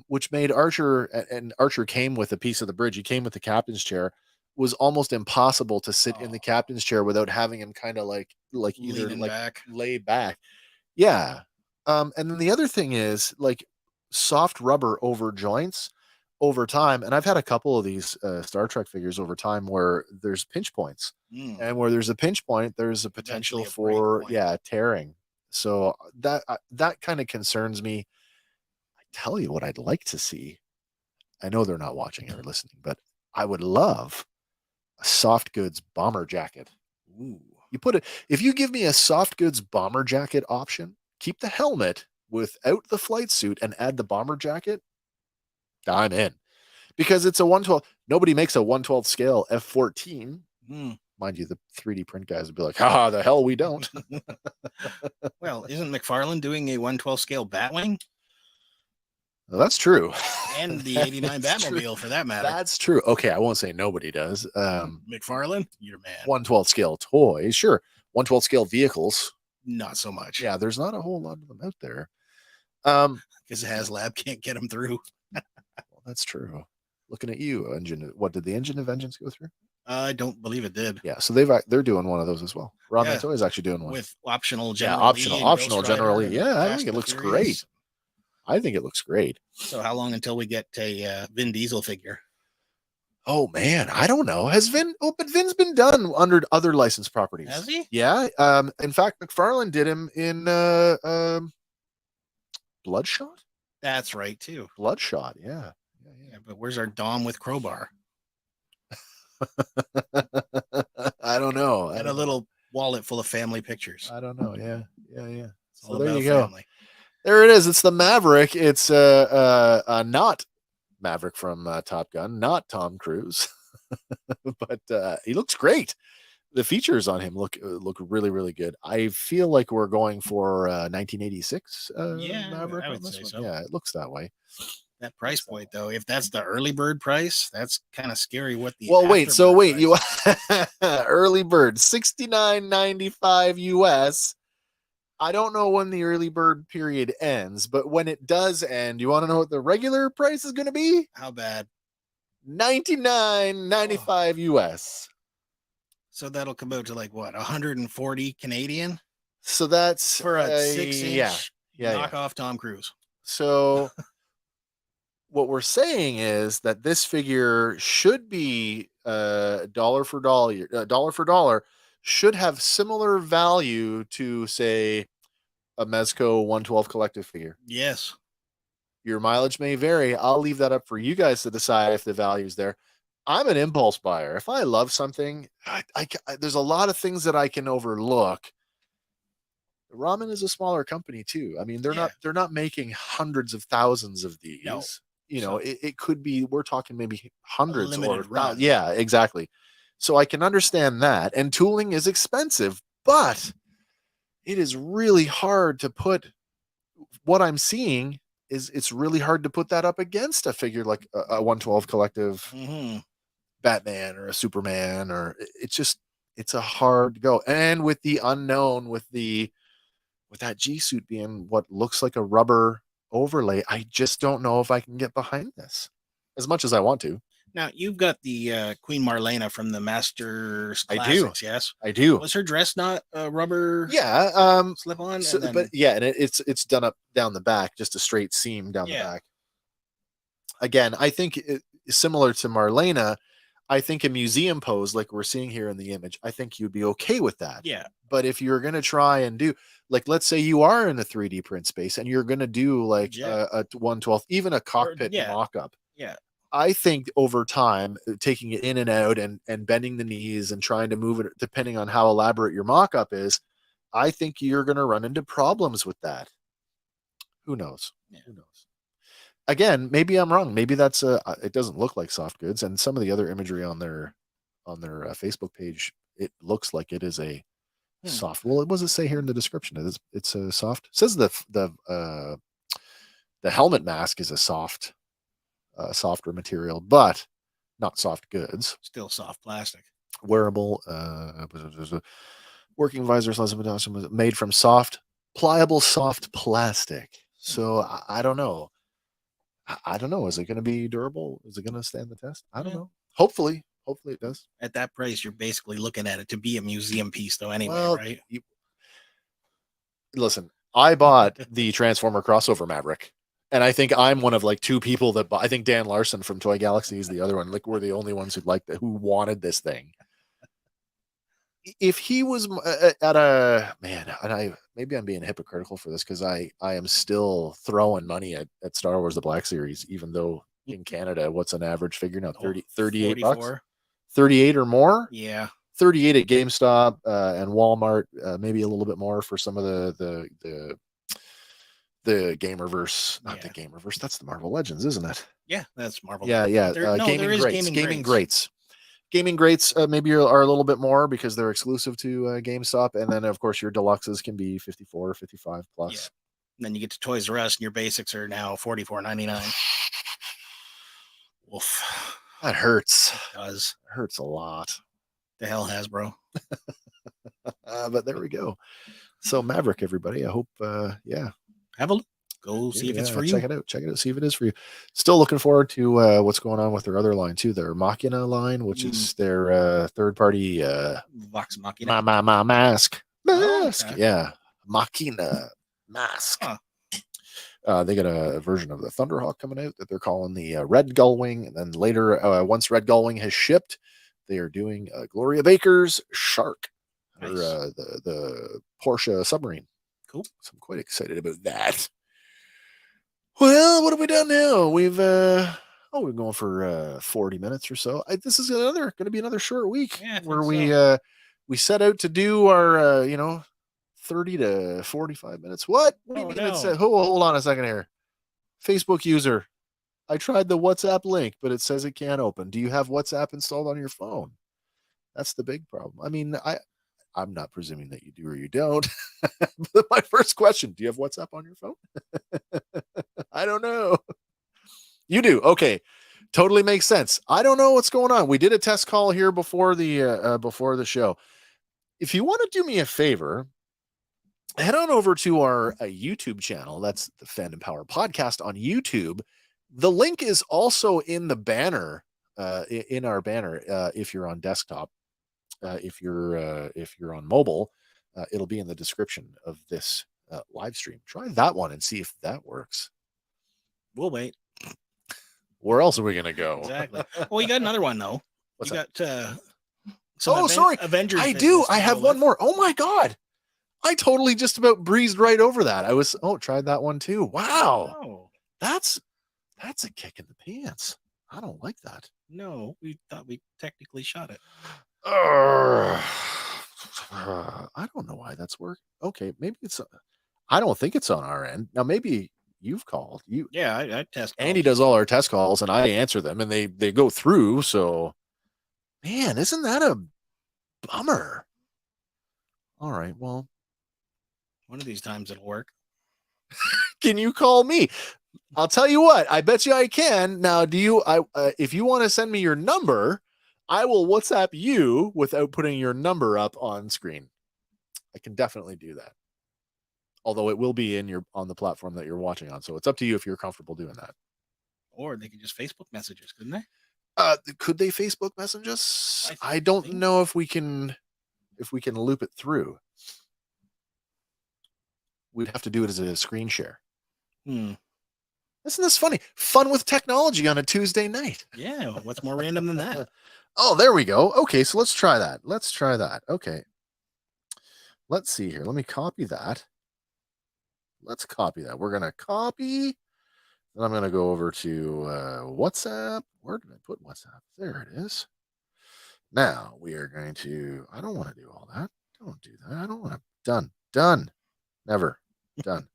Which made Archer, and Archer came with a piece of the bridge. He came with the captain's chair. Was almost impossible to sit in the captain's chair without having him kind of like either like lay back. Yeah. And then the other thing is like soft rubber over joints over time. And I've had a couple of these Star Trek figures over time where there's pinch points, and where there's a pinch point, there's a potential for tearing. So that kind of concerns me. I tell you what I'd like to see. I know they're not watching or listening, but I would love a soft goods bomber jacket. Ooh. If you give me a soft goods bomber jacket option, keep the helmet without the flight suit and add the bomber jacket, I'm in. Because it's a 1/12. Nobody makes a 1/12 scale F-14. Mind you, the 3D print guys would be like, the hell we don't. Well, isn't McFarlane doing a 1/12 scale Batwing? Well, that's true. And the 89 Batmobile true. For that matter. That's true. Okay, I won't say nobody does. McFarlane, you're man. 1/12 scale toys, sure. 1/12 scale vehicles. Not so much. Yeah, there's not a whole lot of them out there. Because HasLab can't get them through. Well, that's true. Looking at you, engine. What did the Engine of Vengeance go through? I don't believe it did. Yeah, so they're doing one of those as well. Rodman Toy is actually doing one with optional general. Yeah, optional generally. Yeah, I think it looks great. I think it looks great. So how long until we get a Vin Diesel figure? Oh man, I don't know. Has Vin? Oh, but Vin's been done under other licensed properties. Has he? Yeah. In fact, McFarlane did him in Bloodshot. That's right too. Bloodshot. Yeah. But where's our Dom with crowbar? I don't know. And a little wallet full of family pictures. I don't know. Yeah. It's So all there about you go. family. There it is. It's the Maverick. It's not Maverick from Top Gun, not Tom Cruise, but he looks great. The features on him look really really good. I feel like we're going for 1986 Maverick I on would this say one. so. Yeah, it looks that way. That price point, though, if that's the early bird price, that's kind of scary. What the Well, wait. So afterbird wait, you price early bird $69.95 US. I don't know when the early bird period ends, but when it does end, you want to know what the regular price is going to be? How bad? $99.95 US. So that'll come out to like what, 140 Canadian So that's for a 6-inch yeah. knockoff Tom Cruise. So what we're saying is that this figure should be dollar for dollar should have similar value to say a Mezco 112 collective figure. Yes. Your mileage may vary. I'll leave that up for you guys to decide if the value's there. I'm an impulse buyer. If I love something, there's a lot of things that I can overlook. Ramen is a smaller company too. I mean, they're not making hundreds of thousands of these. No. You know, it could be we're talking maybe hundreds or run. Yeah, exactly. So I can understand that. And tooling is expensive, but it is really hard to put what I'm seeing is it's really hard to put that up against a figure like a 112 collective Batman or a Superman or it's a hard go. And with the unknown, with that G suit being what looks like a rubber overlay, I just don't know if I can get behind this as much as I want to. Now you've got the Queen Marlena from the Masters I Classics. do. Yes, I do. Was her dress not a rubber? Yeah. Slip on. So, then... but yeah, and it's done up down the back, just a straight seam down the back. Again, I think similar to Marlena, I think a museum pose like we're seeing here in the image, I think you'd be okay with that. Yeah. But if you're going to try and do, like, let's say you are in the 3D print space and you're going to do like a 112th, even a cockpit mock-up. Yeah. I think over time, taking it in and out and bending the knees and trying to move it, depending on how elaborate your mock-up is, I think you're going to run into problems with that. Who knows? Yeah. Who knows? Again, maybe I'm wrong. Maybe that's it doesn't look like soft goods, and some of the other imagery on their Facebook page, it looks like it is a soft. Well, what does it say here in the description? It's a soft. It says the helmet mask is a softer material, but not soft goods. Still soft plastic. Wearable working visors made from soft, pliable, soft plastic. So I don't know. I don't know. Is it going to be durable? Is it going to stand the test? I don't know. Hopefully it does. At that price, you're basically looking at it to be a museum piece, though. Anyway, right? Listen, I bought the Transformer crossover Maverick, and I think I'm one of like two people that I think Dan Larson from Toy Galaxy is the other one. Like we're the only ones who wanted this thing. If he was at a man, and maybe I'm being hypocritical for this because I am still throwing money at Star Wars the Black Series, even though in Canada, what's an average figure now? 38 bucks, 38 or more. Yeah, 38 at GameStop and Walmart, maybe a little bit more for some of the Gamerverse, not the Gamerverse. That's the Marvel Legends, isn't it? Yeah, that's Marvel. Yeah. Gaming greats. Gaming greats maybe are a little bit more because they're exclusive to GameStop, and then of course your deluxes can be 54, 55 plus. Yeah. And then you get to Toys R Us, and your basics are now $44.99. Oof. That hurts. It does. It hurts a lot. The hell, Hasbro. But there we go. So Maverick, everybody. I hope, have a look. Go see if it's for you. Check it out. See if it is for you. Still looking forward to what's going on with their other line too. Their Machina line, which is their third-party Vox Machina. Mask. Oh, okay. Yeah, Machina mask. Huh. They got a version of the Thunderhawk coming out that they're calling the Red Gullwing, and then later, once Red Gullwing has shipped, they are doing Gloria Baker's Shark, or the Porsche submarine. Cool. So I'm quite excited about that. Well, what have we done now? We've we're going for 40 minutes or so. This is going to be another short week where we set out to do our 30 to 45 minutes. What do you mean no. it said? Hold on a second here. Facebook user, I tried the WhatsApp link, but it says it can't open. Do you have WhatsApp installed on your phone? That's the big problem. I mean, I'm not presuming that you do or you don't. But my first question, do you have WhatsApp on your phone? I don't know. You do. Okay. Totally makes sense. I don't know what's going on. We did a test call here before the show. If you want to do me a favor, head on over to our YouTube channel. That's the Fandom Power Podcast on YouTube. The link is also in the banner, in our banner. If you're on desktop, if you're on mobile, it'll be in the description of this live stream. Try that one and see if that works. We'll wait. Where else are we gonna go? Exactly. Well, you got another one though. What's you that? Got sorry, Avengers. I do. I have one more. Oh my god. I totally just about breezed right over that. I was tried that one too. Wow. Oh. That's a kick in the pants. I don't like that. No, we thought we technically shot it. I don't know why that's working. Okay, maybe it's I don't think it's on our end. Now maybe you've called. Yeah, I test. Andy does all our test calls and I answer them and they go through, so man, isn't that a bummer? All right, well, one of these times it'll work. Can you call me? I'll tell you what, I bet you I can. Now, if you want to send me your number, I will WhatsApp you without putting your number up on screen. I can definitely do that. Although it will be on the platform that you're watching on. So it's up to you if you're comfortable doing that. Or they could just Facebook message us, couldn't they? Could they Facebook message us? I don't know if we can loop it through. We'd have to do it as a screen share. Isn't this funny? Fun with technology on a Tuesday night. Yeah, what's more random than that? Oh, there we go. Okay, so let's try that. Okay. Let's see here. Let me copy that. Let's copy that. We're going to copy. Then I'm going to go over to WhatsApp. Where did I put WhatsApp? There it is. Now we are going to, I don't want to do all that. Don't do that. I don't want to. Done. Never. Done.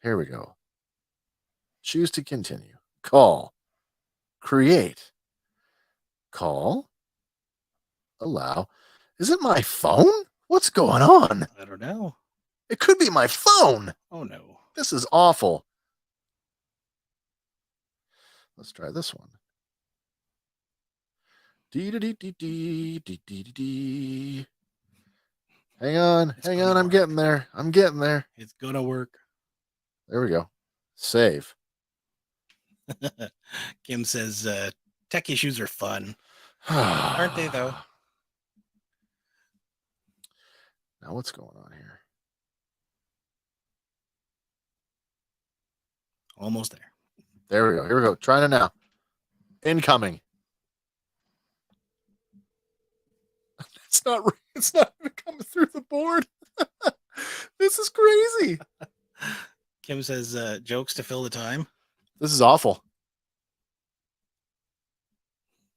Here we go. Choose to continue. Call. Create. Call. Allow. Is it my phone? What's going on? I don't know. It could be my phone. Oh no. This is awful. Let's try this one. Hang on. I'm getting there. It's gonna work. There we go. Save. Kim says tech issues are fun. Aren't they though? Now what's going on here? Almost there. There we go. Here we go. Trying it now. Incoming. It's not even coming through the board. This is crazy. Kim says jokes to fill the time. This is awful.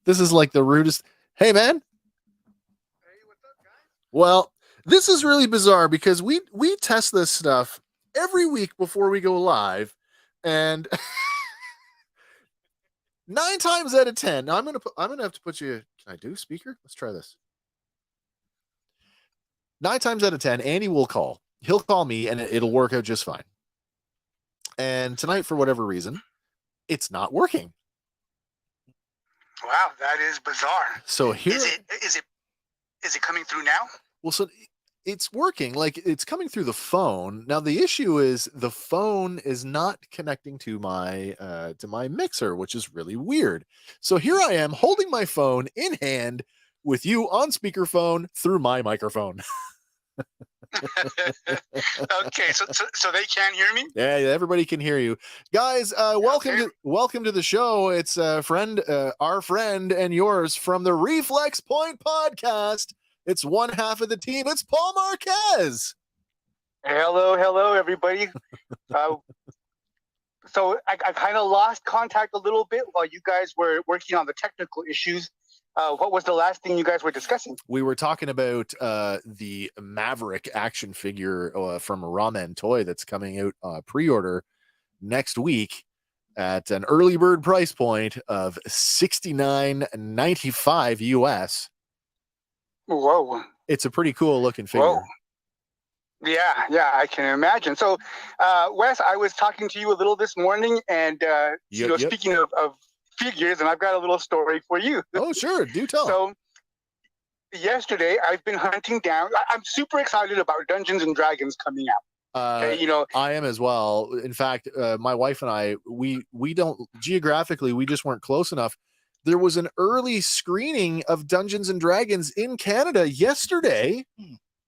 This is like the rudest. Hey, man. Hey, what's up, guys? Well, this is really bizarre because we test this stuff every week before we go live, and 9 times out of 10. Now I'm gonna have to put you. Can I do speaker? Let's try this. 9 times out of 10, Andy will call. He'll call me, and it'll work out just fine. And tonight, for whatever reason, it's not working. Wow, that is bizarre. So here is it coming through now? Well, so it's working. Like it's coming through the phone. Now the issue is the phone is not connecting to my mixer, which is really weird. So here I am holding my phone in hand with you on speakerphone through my microphone. Okay, so they can't hear me? Yeah, everybody can hear you, guys. Welcome to the show. It's our friend and yours from the Reflex Point podcast. It's one half of the team. It's Paul Marquez. Hello, everybody. So I kind of lost contact a little bit while you guys were working on the technical issues. what was the last thing you guys were discussing? We were talking about the Maverick action figure from Ramen Toy that's coming out pre-order next week at an early bird price point of $69.95 US. Whoa. It's a pretty cool looking figure. Whoa. Yeah, I can imagine. So, Wes, I was talking to you a little this morning, and speaking of figures, and I've got a little story for you. Oh, sure, do tell. So, yesterday I've been hunting down. I'm super excited about Dungeons and Dragons coming out. I am as well. In fact, my wife and I, we don't geographically, we just weren't close enough. There was an early screening of Dungeons and Dragons in Canada yesterday.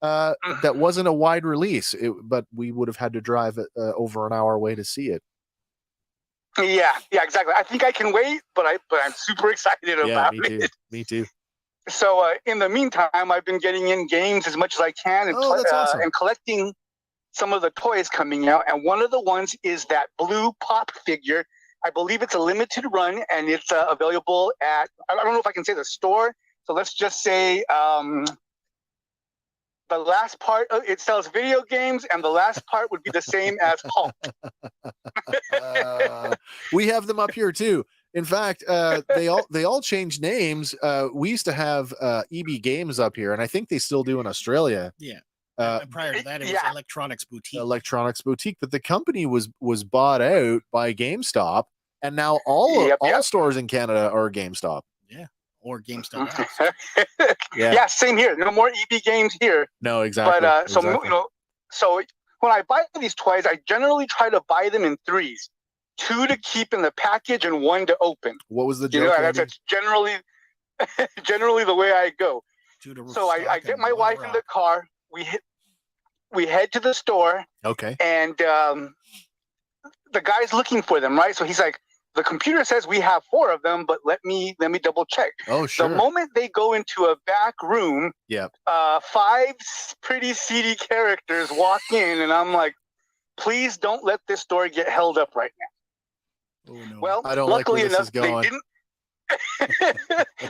That wasn't a wide release, but we would have had to drive over an hour away to see it. Yeah, exactly. I think I can wait, but I'm super excited about it. Me too. So in the meantime, I've been getting in games as much as I can and, that's awesome. And collecting some of the toys coming out. And one of the ones is that blue pop figure. I believe it's a limited run, and it's available at, I don't know if I can say the store. So let's just say the last part, it sells video games, and the last part would be the same as Hulk. We have them up here too. In fact, they all changed names. We used to have EB Games up here, and I think they still do in Australia. Yeah. And prior to that, it was Electronics Boutique. But the company was bought out by GameStop, and now all stores in Canada are GameStop. Yeah. Or GameStop. Yeah, same here. No more EB Games here. No, exactly. But so when I buy these toys, I generally try to buy them in threes: 2 to keep in the package and 1 to open. What was the joke? That's generally the way I go. So I get my wife in the car. We head to the store. Okay. And the guy's looking for them, right? So he's like, the computer says we have 4 of them, but let me double check. Oh, sure. The moment they go into a back room, 5 pretty seedy characters walk in, and I'm like, please don't let this store get held up right now. Oh, no. Well, I don't luckily like where this is going.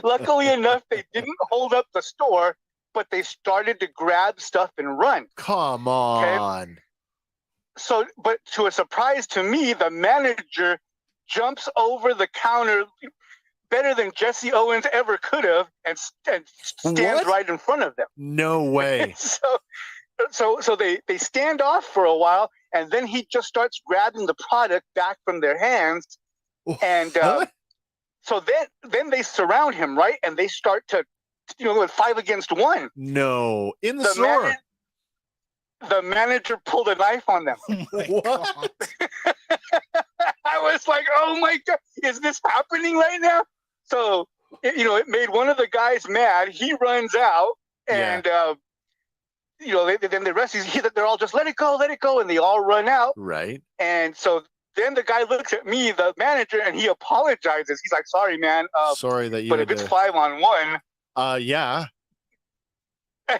Luckily enough, they didn't hold up the store, but they started to grab stuff and run. Come on. Okay? So, but to a surprise to me, the manager jumps over the counter better than Jesse Owens ever could have, and stands right in front of them. No way. So they stand off for a while, and then he just starts grabbing the product back from their hands, and so then they surround him, right, and they start to, with 5 against 1. No, in the store. The manager pulled a knife on them. What? I was like, oh my God, is this happening right now? So, it made one of the guys mad. He runs out, and, then the rest, they're all just, let it go, and they all run out. Right. And so then the guy looks at me, the manager, and he apologizes. He's like, sorry, man. Sorry that you But if it's 5-on-1. Yeah.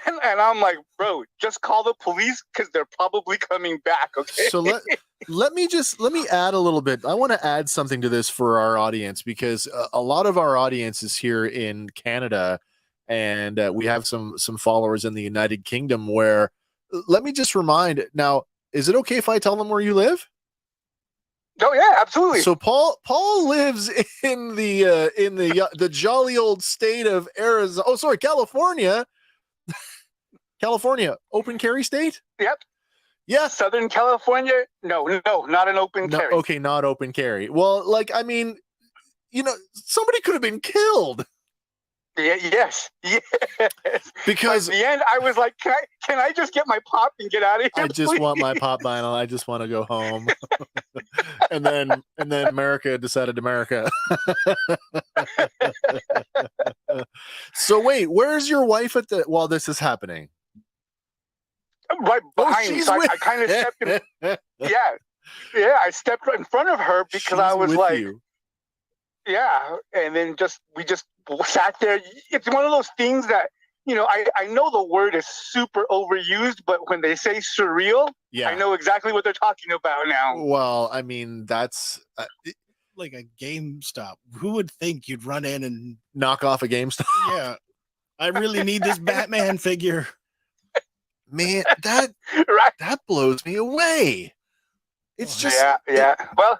And I'm like, bro, just call the police because they're probably coming back. Okay. So let me add a little bit. I want to add something to this for our audience, because a lot of our audience is here in Canada, and we have some followers in the United Kingdom. Where, let me just remind now, is it okay if I tell them where you live? Oh yeah, absolutely. So Paul lives in the jolly old state of Arizona. Oh, sorry, California. California, open carry state? Yep. Yeah. Southern California? No, not an open carry. Okay, not open carry. Well, somebody could have been killed. Yeah, yes. Because at the end, I was like, can I just get my pop and get out of here? I just want my pop vinyl. I just want to go home. and then America decided to America. So wait, where's your wife while this is happening? Right behind me. So I kind of stepped in. Yeah, I stepped right in front of her because I was like, yeah, and then we just sat there. It's one of those things that, I know the word is super overused, but when they say surreal, I know exactly what they're talking about now. Well, I mean, that's like a GameStop. Who would think you'd run in and knock off a GameStop? Yeah, I really need this Batman figure. Man, that blows me away. It's just yeah. Well,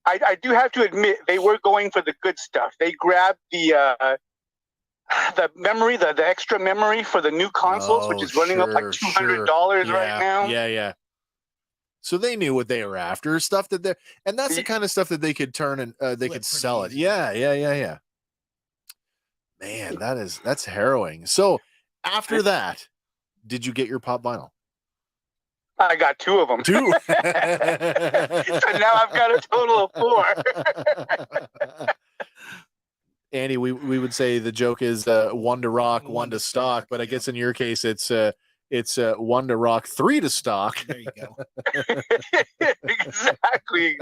I do have to admit they were going for the good stuff. They grabbed the memory, the extra memory for the new consoles, which is running up like $200 right now. Yeah. So they knew what they were after, stuff that they're, and that's the kind of stuff that they could turn and they could sell it. Yeah. Man, that's harrowing. So after that, did you get your pop vinyl? I got 2 of them. 2. So now I've got a total of 4. Andy, we would say the joke is 1 to rock, 1 to stock, but I guess in your case it's 1 to rock, 3 to stock. There you go. Exactly.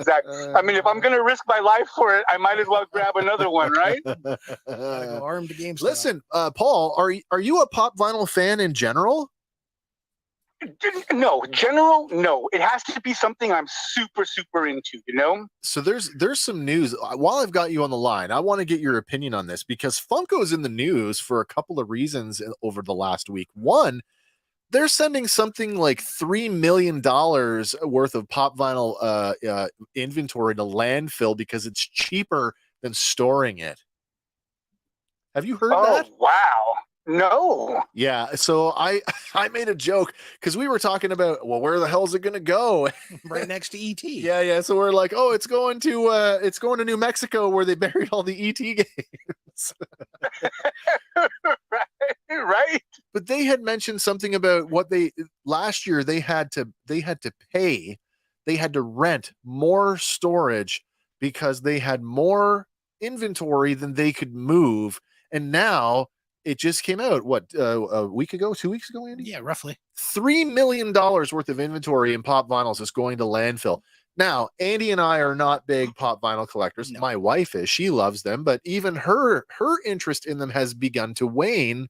I mean, if I'm gonna risk my life for it, I might as well grab another one, right? Go armed to GameStop. Listen, Paul, are you a pop vinyl fan in general? No, no. It has to be something I'm super into, you know? So there's some news. While I've got you on the line, I want to get your opinion on this because Funko is in the news for a couple of reasons over the last week. One, they're sending something like $3 million worth of pop vinyl inventory to landfill because it's cheaper than storing it. Have you heard that? Oh, wow. No. Yeah, so I made a joke because we were talking about, well, where the hell is it going to go? Right next to ET. Yeah. So we're like, oh, it's going to New Mexico where they buried all the ET games. right. But they had mentioned something about what last year they had to rent more storage because they had more inventory than they could move, and now. It just came out, a week ago, 2 weeks ago, Andy? Yeah, roughly. $3 million worth of inventory in pop vinyls is going to landfill. Now, Andy and I are not big pop vinyl collectors. No. My wife is. She loves them, but even her interest in them has begun to wane.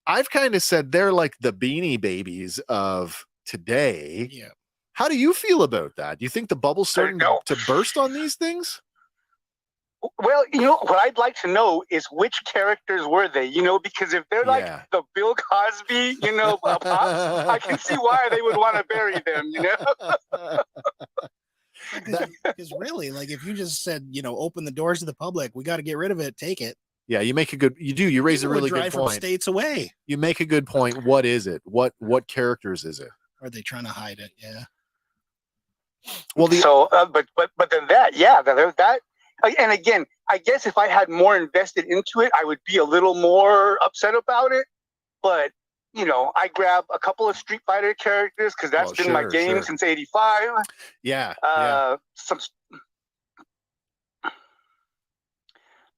I've kind of said they're like the Beanie Babies of today. Yeah. How do you feel about that? Do you think the bubble's starting to burst on these things? Well, you know, what I'd like to know is which characters were they, you know, because if they're like the Bill Cosby, you know, pops, I can see why they would want to bury them, you know? Because really, like, if you just said, you know, open the doors to the public, we got to get rid of it, take it. Yeah, you raise a really good point. From states away. You make a good point. What is it? What characters is it? Are they trying to hide it? Yeah. Well, but then that. And again, I guess if I had more invested into it, I would be a little more upset about it. But, you know, I grab a couple of Street Fighter characters because that's been my game since '85. Yeah.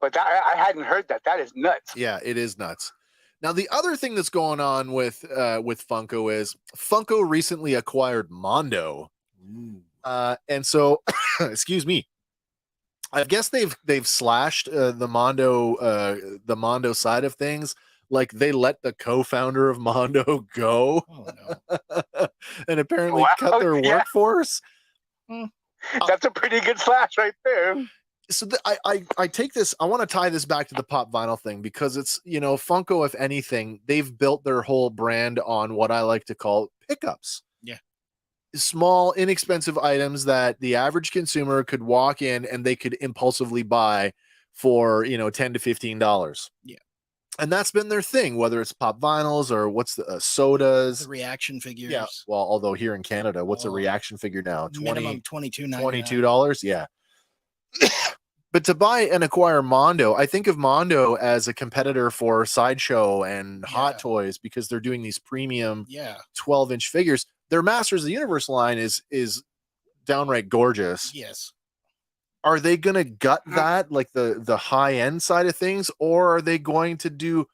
But I hadn't heard that. That is nuts. Yeah, it is nuts. Now, the other thing that's going on with Funko is Funko recently acquired Mondo. And so, excuse me. I guess they've slashed the Mondo side of things. Like they let the co-founder of Mondo go, and apparently cut their workforce. That's a pretty good slash right there. So I take this. I want to tie this back to the pop vinyl thing because it's, you know, Funko. If anything, they've built their whole brand on what I like to call pickups. Yeah. Small, inexpensive items that the average consumer could walk in and they could impulsively buy for, you know, $10 to $15. Yeah. And that's been their thing, whether it's pop vinyls or what's the sodas. The reaction figures. Yeah. Well, although here in Canada, what's a reaction figure now? Minimum $22. Yeah. But to buy and acquire Mondo, I think of Mondo as a competitor for Sideshow and Hot Toys because they're doing these premium 12-inch figures. Their Masters of the Universe line is downright gorgeous. Yes. Are they going to gut that, like the high end side of things, or are they going to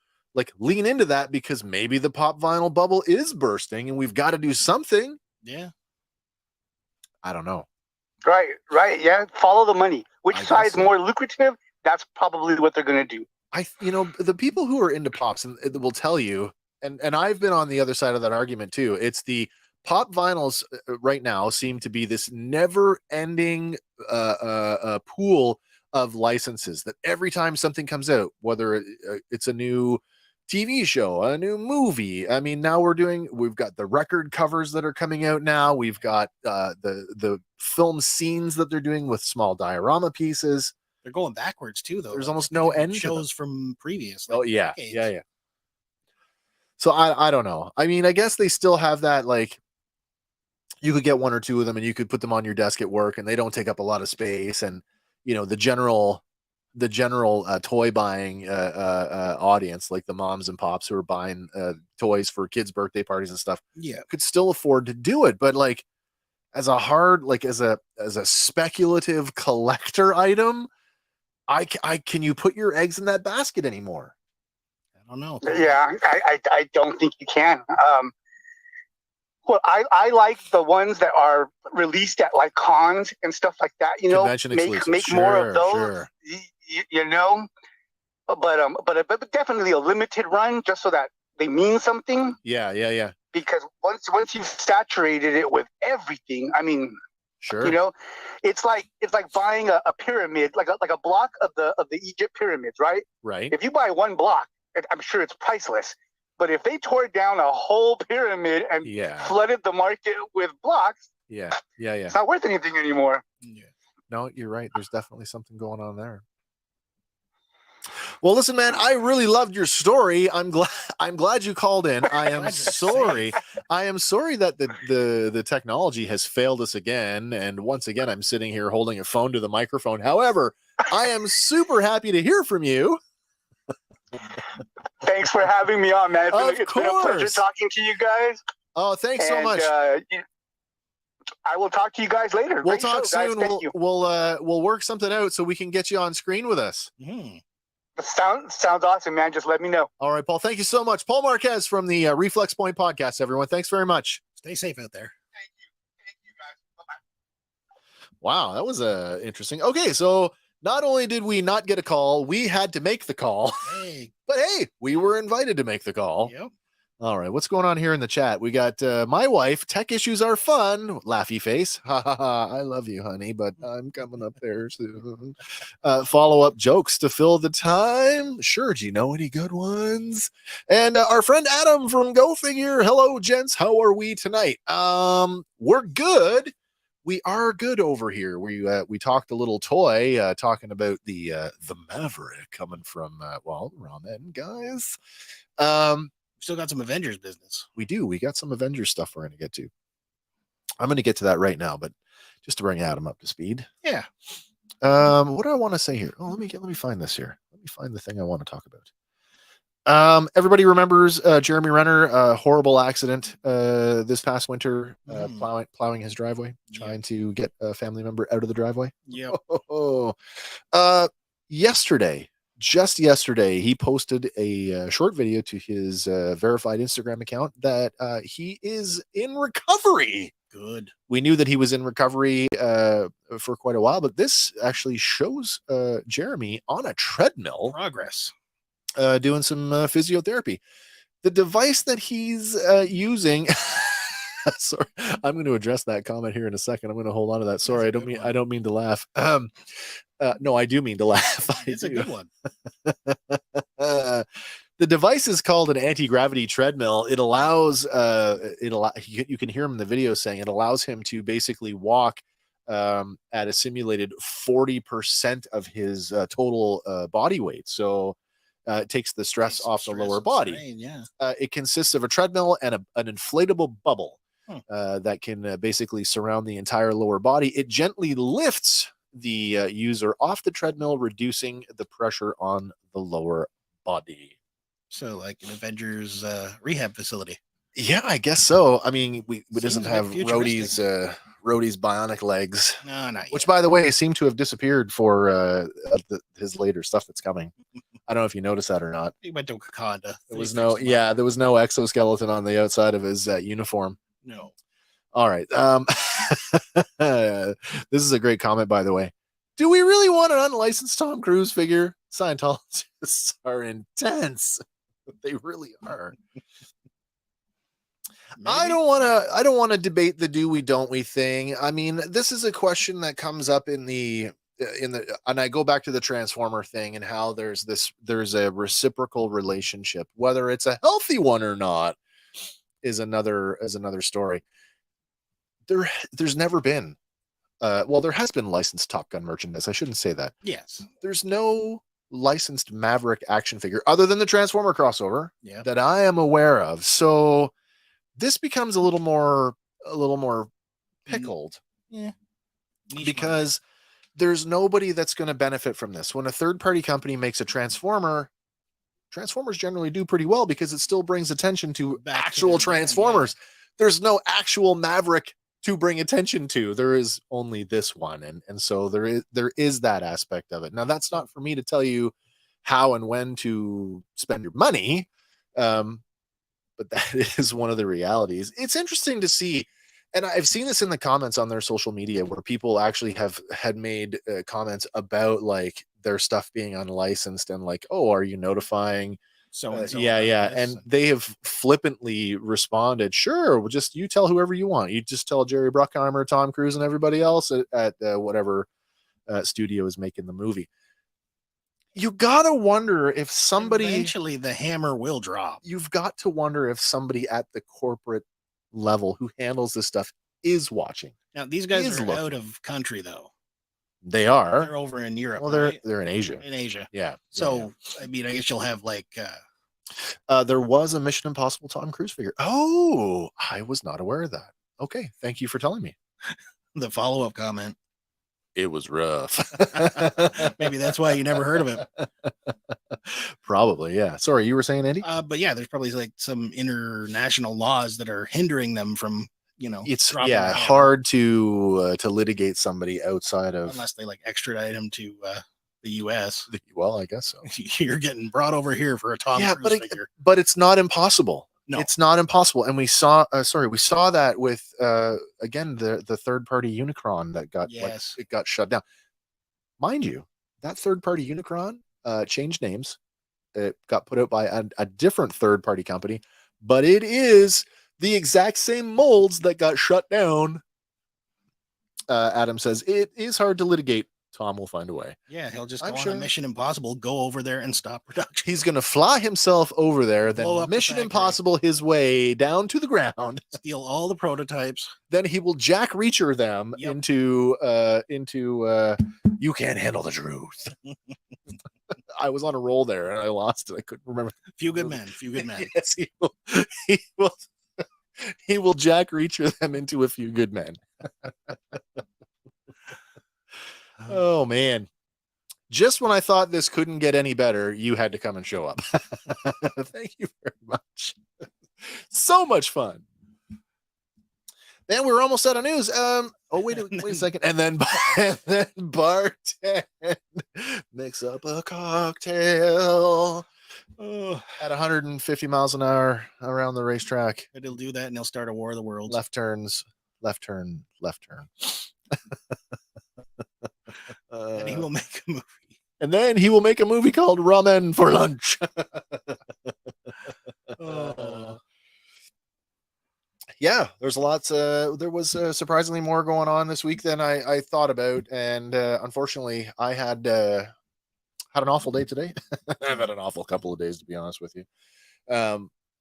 lean into that because maybe the pop vinyl bubble is bursting and we've got to do something? Yeah. I don't know. Right. Yeah. Follow the money. Which side's more lucrative? That's probably what they're going to do. The people who are into pops and will tell you, and I've been on the other side of that argument too. It's the pop vinyls right now seem to be this never-ending pool of licenses that every time something comes out, whether it's a new TV show, a new movie. I mean, now we've got the record covers that are coming out now. We've got the film scenes that they're doing with small diorama pieces. They're going backwards too, though. There's almost no end to shows from previous. Oh yeah, decades. yeah. So I don't know. I mean, I guess they still have that, like, you could get one or two of them and you could put them on your desk at work and they don't take up a lot of space. And, you know, the general toy buying audience, like the moms and pops who are buying toys for kids' birthday parties and stuff, could still afford to do it. But like as a speculative collector item, can you put your eggs in that basket anymore? I don't know. Yeah, I don't think you can. Well, I like the ones that are released at like cons and stuff like that. You know, make more of those. Sure. You know, but definitely a limited run, just so that they mean something. Yeah. Because once you've saturated it with everything, I mean, sure. You know, it's like buying a pyramid, like a block of the Egypt pyramids, right? Right. If you buy one block, I'm sure it's priceless. But if they tore down a whole pyramid and flooded the market with blocks, it's not worth anything anymore. Yeah. No, you're right. There's definitely something going on there. Well, listen, man, I really loved your story. I'm glad you called in. I am sorry. I am sorry that the technology has failed us again. And once again, I'm sitting here holding a phone to the microphone. However, I am super happy to hear from you. Thanks for having me on, man. It's been a pleasure talking to you guys. Oh, thanks so much. I will talk to you guys later. We'll talk soon. We'll work something out so we can get you on screen with us. Sounds awesome, man. Just let me know. All right, Paul. Thank you so much. Paul Marquez from the Reflex Point podcast, everyone. Thanks very much. Stay safe out there. Thank you guys. Bye-bye. Wow, that was interesting. Okay, so not only did we not get a call, we had to make the call. But hey, we were invited to make the call. Yep. All right, what's going on here in the chat? We got my wife, tech issues are fun, laughy face. Ha ha ha, I love you, honey, but I'm coming up there soon. Follow-up jokes to fill the time. Sure, do you know any good ones? And our friend Adam from Go Figure. Hello, gents. How are we tonight? We're good. We are good over here. We talked a little toy, talking about the Maverick coming from Ramen, guys. Still got some Avengers business. We do. We got some Avengers stuff we're going to get to. I'm going to get to that right now, but just to bring Adam up to speed. Yeah. What do I want to say here? Oh, let me find this here. Let me find the thing I want to talk about. Everybody remembers Jeremy Renner, horrible accident this past winter, plowing his driveway, trying to get a family member out of the driveway. Yeah. Just yesterday, he posted a short video to his verified Instagram account that he is in recovery. Good. We knew that he was in recovery for quite a while, but this actually shows Jeremy on a treadmill. Progress. Doing some physiotherapy. The device that he's using. Sorry, I'm going to address that comment here in a second. I'm going to hold on to that. Sorry, I don't mean to laugh. No, I do mean to laugh. It's a good one. The device is called an anti-gravity treadmill. It allows you can hear him in the video saying it allows him to basically walk at a simulated 40% of his total body weight. So it takes the stress off the lower body. Strain, it consists of a treadmill and an inflatable bubble that can basically surround the entire lower body. It gently lifts the user off the treadmill, reducing the pressure on the lower body. So like an Avengers rehab facility. Yeah, I guess so. I mean, we doesn't have Rhodey's bionic legs. No, not yet. Which, by the way, seem to have disappeared for his later stuff that's coming. I don't know if you noticed that or not. He went to Wakanda. There was no exoskeleton on the outside of his uniform. No. All right. This is a great comment, by the way. Do we really want an unlicensed Tom Cruise figure? Scientologists are intense. They really are. Maybe? I don't want to debate the do we don't we thing. I mean, this is a question that comes up in the and I go back to the Transformer thing and how there's a reciprocal relationship. Whether it's a healthy one or not is another story. There's never been well, there has been licensed Top Gun merchandise. I shouldn't say that. Yes. There's no licensed Maverick action figure other than the Transformer crossover that I am aware of. So this becomes a little more pickled. Yeah. Because there's nobody that's going to benefit from this. When a third-party company makes a Transformers generally do pretty well because it still brings attention to actual Transformers. There's no actual Maverick to bring attention to. There is only this one, and so there is that aspect of it. Now, that's not for me to tell you how and when to spend your money, but that is one of the realities. It's interesting to see. And I've seen this in the comments on their social media where people actually had made comments about like their stuff being unlicensed and like, oh, are you notifying? And they have flippantly responded, sure, well, just you tell whoever you want. You just tell Jerry Bruckheimer, Tom Cruise, and everybody else at whatever studio is making the movie. You gotta wonder if somebody eventually the hammer will drop. You've got to wonder if somebody at the corporate level who handles this stuff is watching. Now these guys are out of country though. They are. They're over in Europe. Well, they're in Asia. In Asia. Yeah. So I mean, I guess you'll have like there was a Mission Impossible Tom Cruise figure. Oh, I was not aware of that. Okay, thank you for telling me. The follow-up comment. It was rough. Maybe that's why you never heard of it. Probably, yeah. Sorry, you were saying, Andy? But yeah, there's probably like some international laws that are hindering them from, it's hard to litigate somebody outside of, unless they like extradite them to the U.S. Well, I guess so. You're getting brought over here for a Tom Cruise figure. But it's not impossible. No, it's not impossible. And we saw that with again the third party Unicron that got it got shut down. Mind you, that third party Unicron changed names. It got put out by a different third party company, but it is the exact same molds that got shut down. Adam says it is hard to litigate. Tom will find a way. Yeah, he'll just go on a Mission Impossible, go over there and stop production. He's going to fly himself over there, then Mission Impossible his way down to the ground. Steal all the prototypes. Then he will Jack Reacher them into you can't handle the truth. I was on a roll there and I lost it. I couldn't remember. Few good men. Yes, he will Jack Reacher them into a few good men. Oh man. Just when I thought this couldn't get any better, you had to come and show up. Thank you very much. So much fun. Man, we're almost out of news. Wait a second. And then bartend. Mix up a cocktail. At 150 miles an hour around the racetrack. But he'll do that and he'll start a war of the worlds. Left turn. And he will make a movie. And then he will make a movie called Ramen for Lunch. Yeah, there's lots. There was surprisingly more going on this week than I thought about, and unfortunately, I had an awful day today. I've had an awful couple of days, to be honest with you.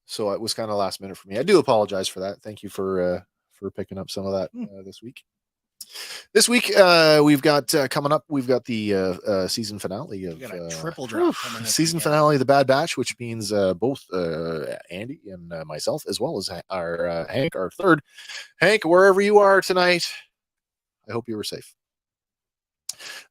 So it was kind of last minute for me. I do apologize for that. Thank you for picking up some of that this week. This week, we've got coming up. We've got the season finale of triple drop season finale of the Bad Batch, which means both Andy and myself, as well as our Hank, our third Hank, wherever you are tonight. I hope you were safe.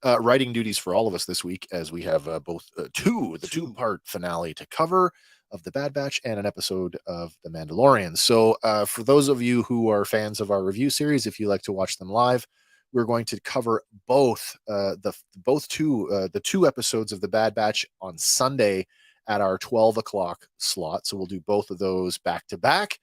Writing duties for all of us this week, as we have both the two-part finale to cover of the Bad Batch and an episode of The Mandalorian. So for those of you who are fans of our review series, if you like to watch them live, we're going to cover both the two episodes of the Bad Batch on Sunday at our 12 o'clock slot. So we'll do both of those back to back,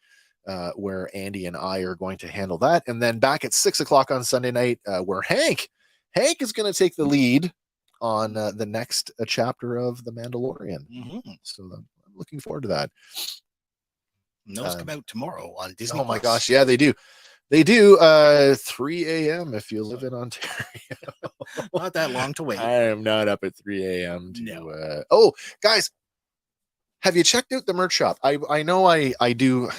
where Andy and I are going to handle that. And then back at 6 o'clock on Sunday night, where Hank is going to take the lead on the next chapter of The Mandalorian. Mm-hmm. So I'm looking forward to that. And those come out tomorrow on Disney. Oh my Plus. gosh, yeah, they do. They do 3 a.m. if you live in Ontario. Not that long to wait. I am not up at 3 a.m. to No. oh, guys, have you checked out the merch shop? I know I do.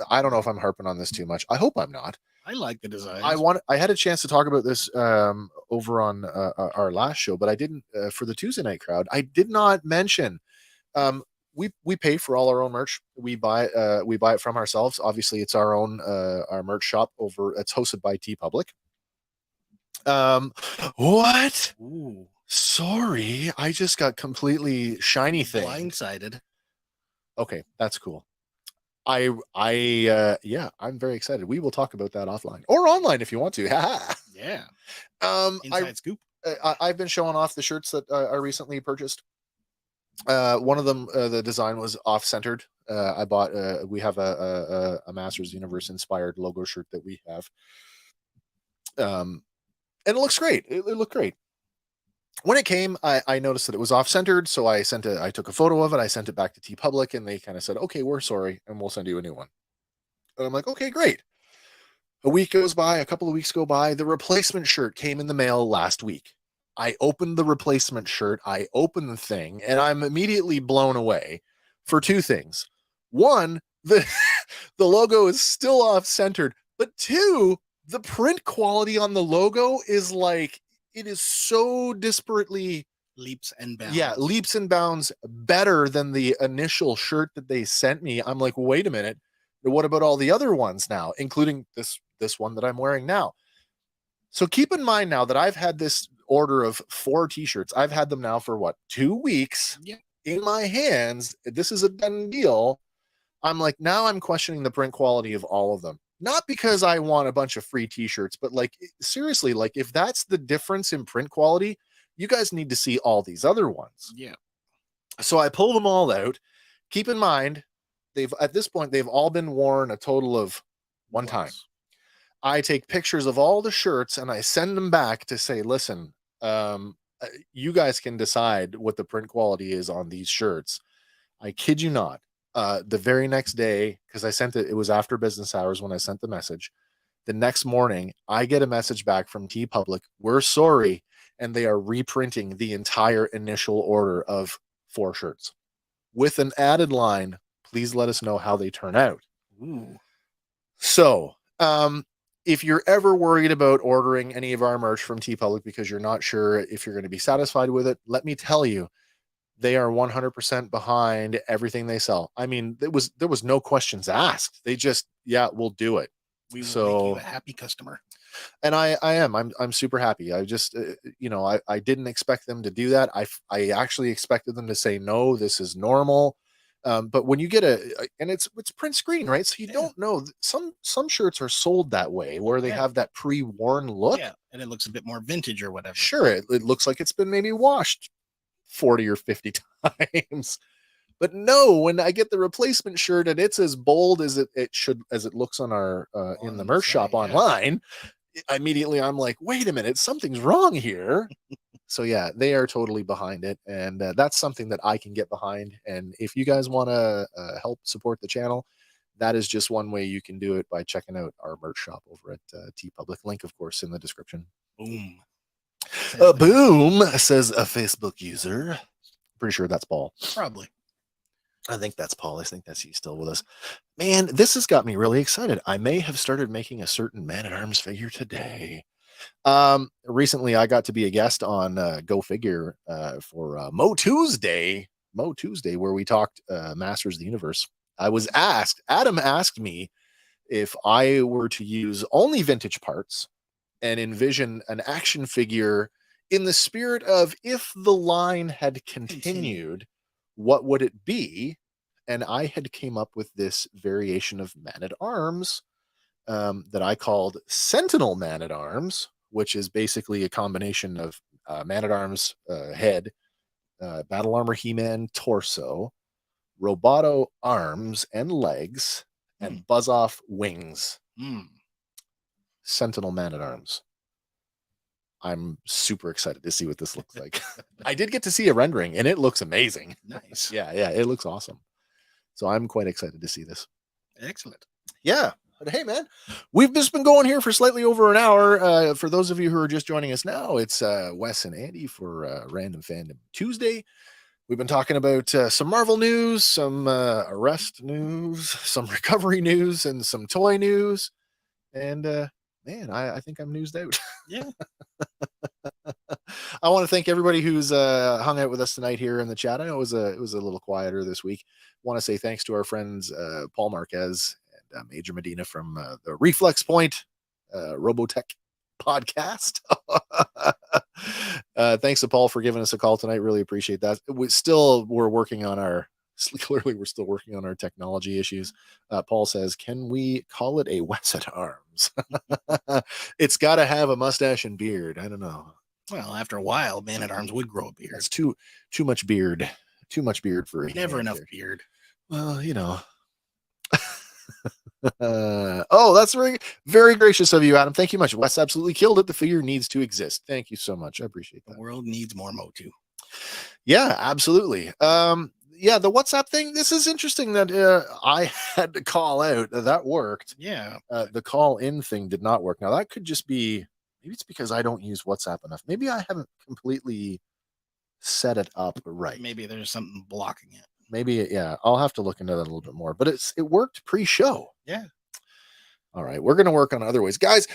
I don't know if I'm harping on this too much. I hope I'm not. I like the designs. I had a chance to talk about this over on our last show, but I didn't for the Tuesday night crowd. I did not mention we pay for all our own merch. We buy it from ourselves. Obviously, it's our own our merch shop over. It's hosted by TeePublic. What? Ooh. Sorry, I just got completely shiny thing. Blindsided. Okay, that's cool. Yeah, I'm very excited. We will talk about that offline or online if you want to. Yeah. Inside scoop. I've been showing off the shirts that I recently purchased. One of them, the design was off-centered. I bought. We have a Masters Universe inspired logo shirt that we have. And it looks great. It looked great. When it came, I noticed that it was off-centered, so I took a photo of it. I sent it back to TeePublic, and they kind of said, "Okay, we're sorry, and we'll send you a new one." And I'm like, "Okay, great." A week goes by, a couple of weeks go by. The replacement shirt came in the mail last week. I opened the replacement shirt. I opened the thing, and I'm immediately blown away for two things. One, the logo is still off-centered, but two, the print quality on the logo is like. It is so disparately leaps and bounds. Yeah, leaps and bounds better than the initial shirt that they sent me. I'm like, wait a minute. What about all the other ones now, including this one that I'm wearing now? So keep in mind now that I've had this order of 4 t-shirts. I've had them now for 2 weeks in my hands. This is a done deal. I'm like, now I'm questioning the print quality of all of them. Not because I want a bunch of free t-shirts, but like seriously, like if that's the difference in print quality, you guys need to see all these other ones. Yeah. So I pull them all out. Keep in mind, at this point, they've all been worn a total of one time. I take pictures of all the shirts and I send them back to say, listen, you guys can decide what the print quality is on these shirts. I kid you not. The very next day, because I sent it was after business hours when I sent the message. The next morning, I get a message back from TeePublic. We're sorry. And they are reprinting the entire initial order of 4 shirts with an added line. Please let us know how they turn out. Ooh. So, if you're ever worried about ordering any of our merch from TeePublic because you're not sure if you're going to be satisfied with it, let me tell you, they are 100% behind everything they sell. I mean, there was no questions asked. They just, we'll do it. We will make you a happy customer. And I'm super happy. I just, I didn't expect them to do that. I actually expected them to say, no, this is normal. But when you get and it's print screen, right? So you don't know. Some shirts are sold that way where they have that pre-worn look. Yeah, and it looks a bit more vintage or whatever. Sure, it looks like it's been maybe washed 40 or 50 times. But no, when I get the replacement shirt and it's as bold as it looks on our in the merch shop online, immediately I'm like, wait a minute, something's wrong here. So yeah, they are totally behind it, and that's something that I can get behind. And if you guys want to help support the channel, that is just one way you can do it, by checking out our merch shop over at TeePublic. Link, of course, in the description. Boom. Boom, says a Facebook user. Pretty sure that's Paul. Probably. I think that's Paul. I think that's he's still with us. Man, this has got me really excited. I may have started making a certain Man-at-Arms figure today. Recently I got to be a guest on Go Figure for Mo Tuesday, where we talked Masters of the Universe. Adam asked me if I were to use only vintage parts and envision an action figure in the spirit of if the line had continued, what would it be? And I had came up with this variation of Man-at-Arms that I called Sentinel Man-at-Arms, which is basically a combination of Man-at-Arms head, Battle Armor He-Man torso, Roboto arms and legs, and Buzz-Off wings. Sentinel Man-at-Arms. I'm super excited to see what this looks like. I did get to see a rendering, and it looks amazing. Nice. Yeah, it looks awesome. So I'm quite excited to see this. Excellent. Yeah. But hey, man, we've just been going here for slightly over an hour. For those of you who are just joining us now, it's Wes and Andy for Random Fandom Tuesday. We've been talking about some Marvel news, some arrest news, some recovery news, and some toy news. And man, I think I'm newsed out. Yeah. I want to thank everybody who's hung out with us tonight here in the chat. I know it was a little quieter this week. Want to say thanks to our friends Paul Marquez and Major Medina from the Reflex Point Robotech podcast. Thanks to Paul for giving us a call tonight. Really appreciate that. We're working on our technology issues. Paul says, can we call it a Wes at Arms? It's got to have a mustache and beard. I don't know. Well, after a while, Man at Arms would grow a beard. It's too much beard. Too much beard for a never enough beard. Well, you know. That's very, very gracious of you, Adam. Thank you much. Wes absolutely killed it. The figure needs to exist. Thank you so much. I appreciate that. The world needs more Motu. Yeah, absolutely. Yeah, the WhatsApp thing. This is interesting that I had to call out. That worked. Yeah. The call in thing did not work. Now that could just be, maybe it's because I don't use WhatsApp enough. Maybe I haven't completely set it up right. Maybe there's something blocking it. Maybe, yeah, I'll have to look into that a little bit more, but it worked pre-show. Yeah. All right. We're going to work on other ways. Guys,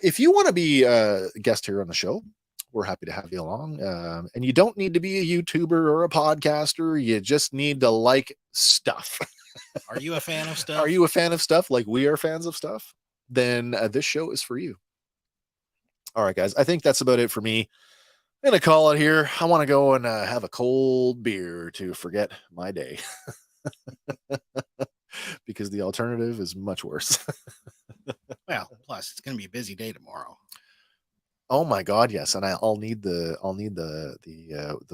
if you want to be a guest here on the show, we're happy to have you along. And you don't need to be a YouTuber or a podcaster. You just need to like stuff. Are you a fan of stuff? Are you a fan of stuff like we are fans of stuff? Then this show is for you. All right, guys. I think that's about it for me. I'm going to call it here. I want to go and have a cold beer to forget my day. Because the alternative is much worse. Well, plus it's going to be a busy day tomorrow. Oh my God, yes, and I'll need the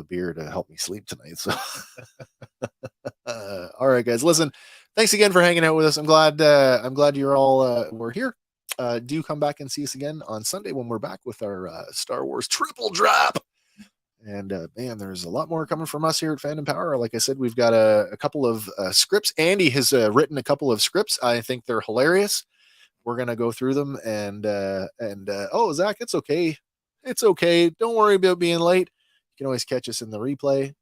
beer to help me sleep tonight. So, all right, guys, listen. Thanks again for hanging out with us. I'm glad you're all we're here. Do come back and see us again on Sunday when we're back with our Star Wars triple drop. And man, there's a lot more coming from us here at Fandom Power. Like I said, we've got a couple of scripts. Andy has written a couple of scripts. I think they're hilarious. We're gonna go through them and oh, Zach, it's okay. It's okay. Don't worry about being late. You can always catch us in the replay.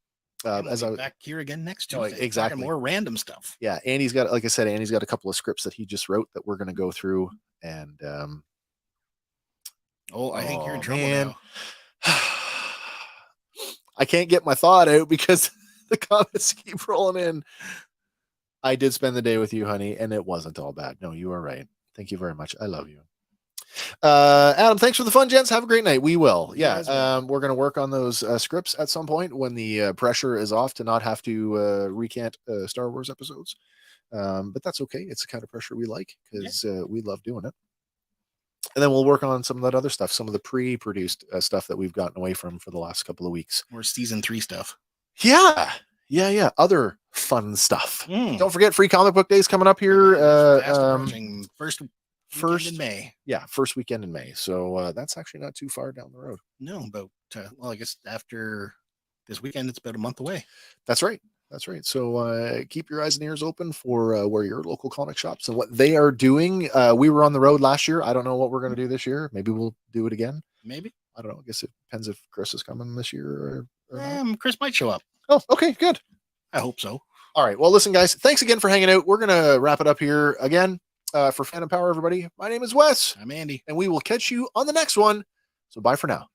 As I back here again next Tuesday. Exactly. More random stuff. Yeah, Andy's got, like I said, Andy's got a couple of scripts that he just wrote that we're gonna go through. And I think you're in trouble now. I can't get my thought out because the comments keep rolling in. I did spend the day with you, honey, and it wasn't all bad. No, you are right. Thank you very much. I love you. Adam, thanks for the fun, gents. Have a great night. We will. Yeah. We're going to work on those scripts at some point when the pressure is off to not have to recant Star Wars episodes. But that's okay. It's the kind of pressure we like because we love doing it. And then we'll work on some of that other stuff, some of the pre-produced stuff that we've gotten away from for the last couple of weeks. Or season 3 stuff. Yeah. Other fun stuff. Don't forget Free Comic Book Days coming up here. First weekend in May. Yeah, first weekend in May. So that's actually not too far down the road. No, but I guess after this weekend, it's about a month away. That's right. So keep your eyes and ears open for where your local comic shops and what they are doing. We were on the road last year. I don't know what we're going to do this year. Maybe we'll do it again. Maybe. I don't know. I guess it depends if Chris is coming this year or Chris might show up. Oh, okay, good. I hope so. All right. Well, listen, guys, thanks again for hanging out. We're going to wrap it up here again for Fandom Power, everybody. My name is Wes. I'm Andy. And we will catch you on the next one. So bye for now.